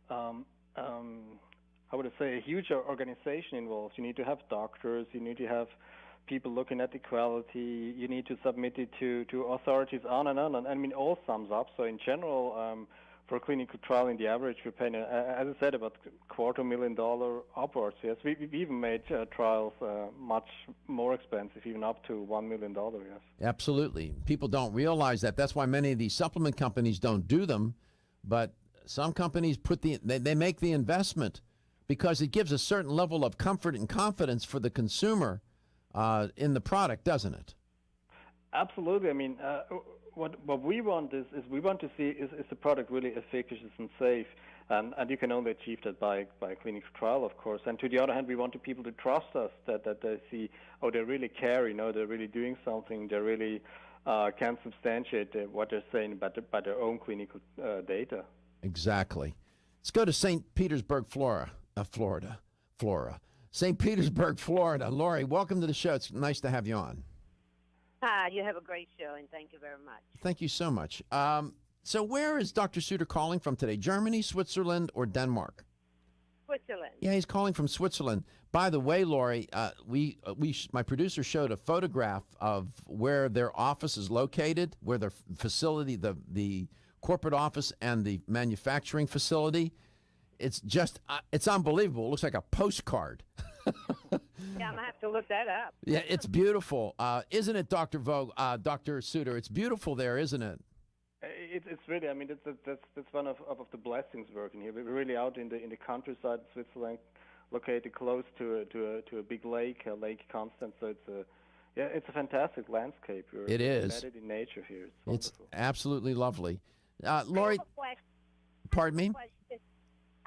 how would I say, a huge organization involved. You need to have doctors, you need to have people looking at the quality, you need to submit it to authorities, on and on. And I mean, all sums up. So in general, for a clinical trial, in the average, we're paying, as I said, about $250,000 upwards. Yes, we've even made trials much more expensive, even up to $1 million. Yes. Absolutely. People don't realize that. That's why many of these supplement companies don't do them, but some companies they make the investment because it gives a certain level of comfort and confidence for the consumer in the product, doesn't it? Absolutely. I mean, what we want is we want to see is the product really efficacious and safe, and you can only achieve that by a clinical trial, of course. And to the other hand, we want the people to trust us, that they see, oh, they really care, they're really doing something, they really can substantiate what they're saying by their own clinical data. Exactly. Let's go to St. Petersburg, Florida. St. Petersburg, Florida. Lori, welcome to the show. It's nice to have you on. Hi, you have a great show, and thank you very much. Thank you so much. So where is Dr. Suter calling from today? Germany, Switzerland, or Denmark? Switzerland. Yeah, he's calling from Switzerland. By the way, Lori, my producer showed a photograph of where their office is located, where their facility, the corporate office and the manufacturing facility. It's just, it's unbelievable. It looks like a postcard. Yeah, I'm going to have to look that up. Yeah, it's beautiful. Isn't it, Dr. Dr. Suter? It's beautiful there, isn't it? It's really, I mean, that's one of the blessings working here. We're really out in the countryside of Switzerland, located close to a big lake, Lake Constance. So it's a fantastic landscape. It is. Embedded in nature here. It's absolutely lovely. Lori, pardon me?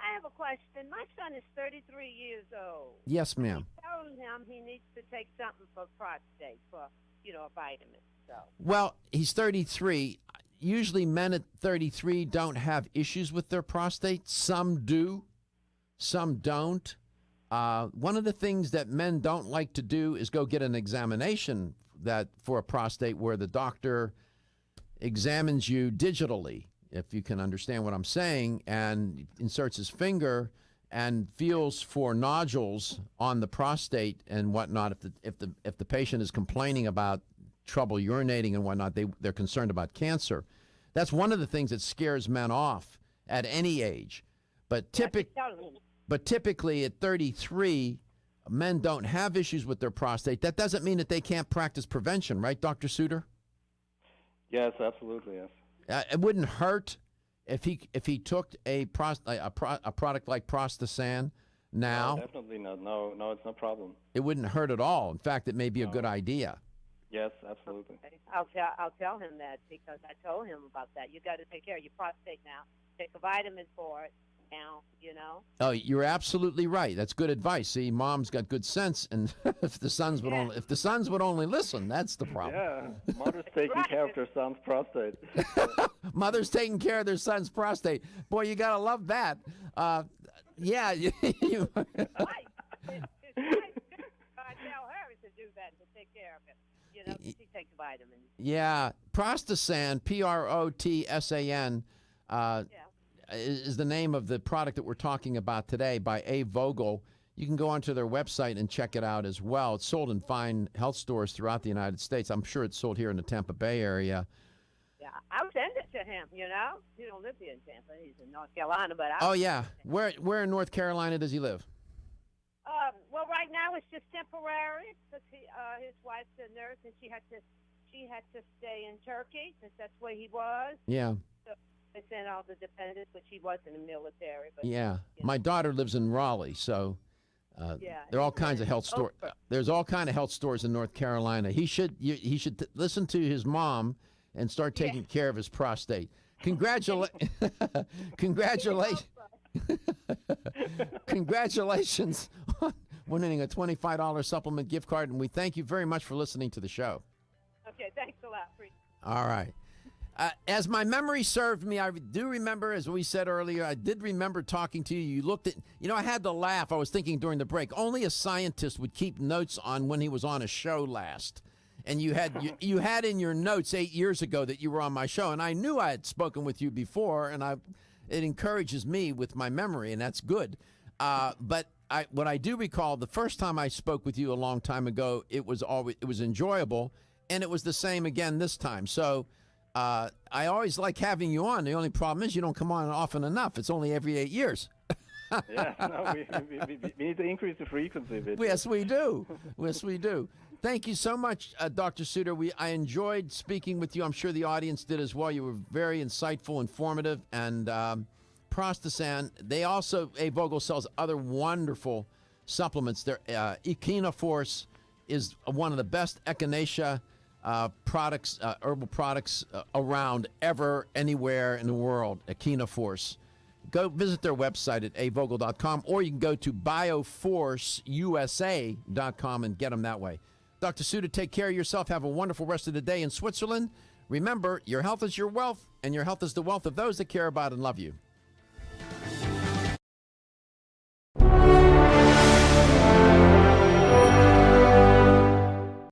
I have a question. My son is 33 years old. Yes, ma'am. I told him he needs to take something for prostate, for, a vitamin. So. Well, he's 33. Usually men at 33 don't have issues with their prostate. Some do, some don't. One of the things that men don't like to do is go get an examination for a prostate where the doctor examines you digitally, if you can understand what I'm saying, and inserts his finger and feels for nodules on the prostate and whatnot. If the patient is complaining about trouble urinating and whatnot, they're concerned about cancer. That's one of the things that scares men off at any age. But typically at 33, men don't have issues with their prostate. That doesn't mean that they can't practice prevention, right, Dr. Suter? Yes, absolutely, yes. It wouldn't hurt if he took a product like Prostasan now. No, definitely not. No, it's no problem. It wouldn't hurt at all. In fact, it may be a good idea. Yes, absolutely. Okay. I'll tell him that, because I told him about that. You got to take care of your prostate now. Take a vitamin for it now. Oh, you're absolutely right. That's good advice. See, Mom's got good sense, and if the sons would only listen, that's the problem. Yeah, mother's taking care of their son's prostate. Mother's taking care of their son's prostate. Boy, you gotta love that. Yeah. I tell her to do that, to take care of it. She takes vitamins. Yeah, Prostasan, Prostasan, is the name of the product that we're talking about today by A. Vogel. you can go onto their website and check it out as well. It's sold in fine health stores throughout the United States. I'm sure it's sold here in the Tampa Bay area. Yeah, I'll send it to him, you know. He don't live here in Tampa. He's in North Carolina, but Oh, yeah. Where in North Carolina does he live? Well, right now it's just temporary because his wife's a nurse and she had to stay in Turkey since that's where he was. Yeah. So they sent all the dependents, but she was in the military. But, Yeah. My daughter lives in Raleigh, so there are all kinds of health stores. There's all kind of health stores in North Carolina. He should listen to his mom and start taking care of his prostate. Congratulations on winning a $25 supplement gift card, and we thank you very much for listening to the show. Okay, thanks a lot. All right. As my memory served me, I do remember, as we said earlier, I did remember talking to you. You looked at, I had to laugh. I was thinking during the break, only a scientist would keep notes on when he was on a show last. And you had in your notes 8 years ago that you were on my show, and I knew I had spoken with you before, and it encourages me with my memory, and that's good. But what I do recall, the first time I spoke with you a long time ago, it was enjoyable, and it was the same again this time. So I always like having you on. The only problem is you don't come on often enough. It's only every 8 years. Yeah, no, we need to increase the frequency a bit. Yes, we do. Yes, we do. Thank you so much, Dr. Suter. I enjoyed speaking with you. I'm sure the audience did as well. You were very insightful, informative, and Prostasan. They also, A. Vogel sells other wonderful supplements. Their Echinoforce is one of the best echinacea products, herbal products around ever, anywhere in the world. Echinoforce. Go visit their website at avogel.com, or you can go to bioforceusa.com and get them that way. Dr. Suter, take care of yourself. Have a wonderful rest of the day in Switzerland. Remember, your health is your wealth, and your health is the wealth of those that care about and love you.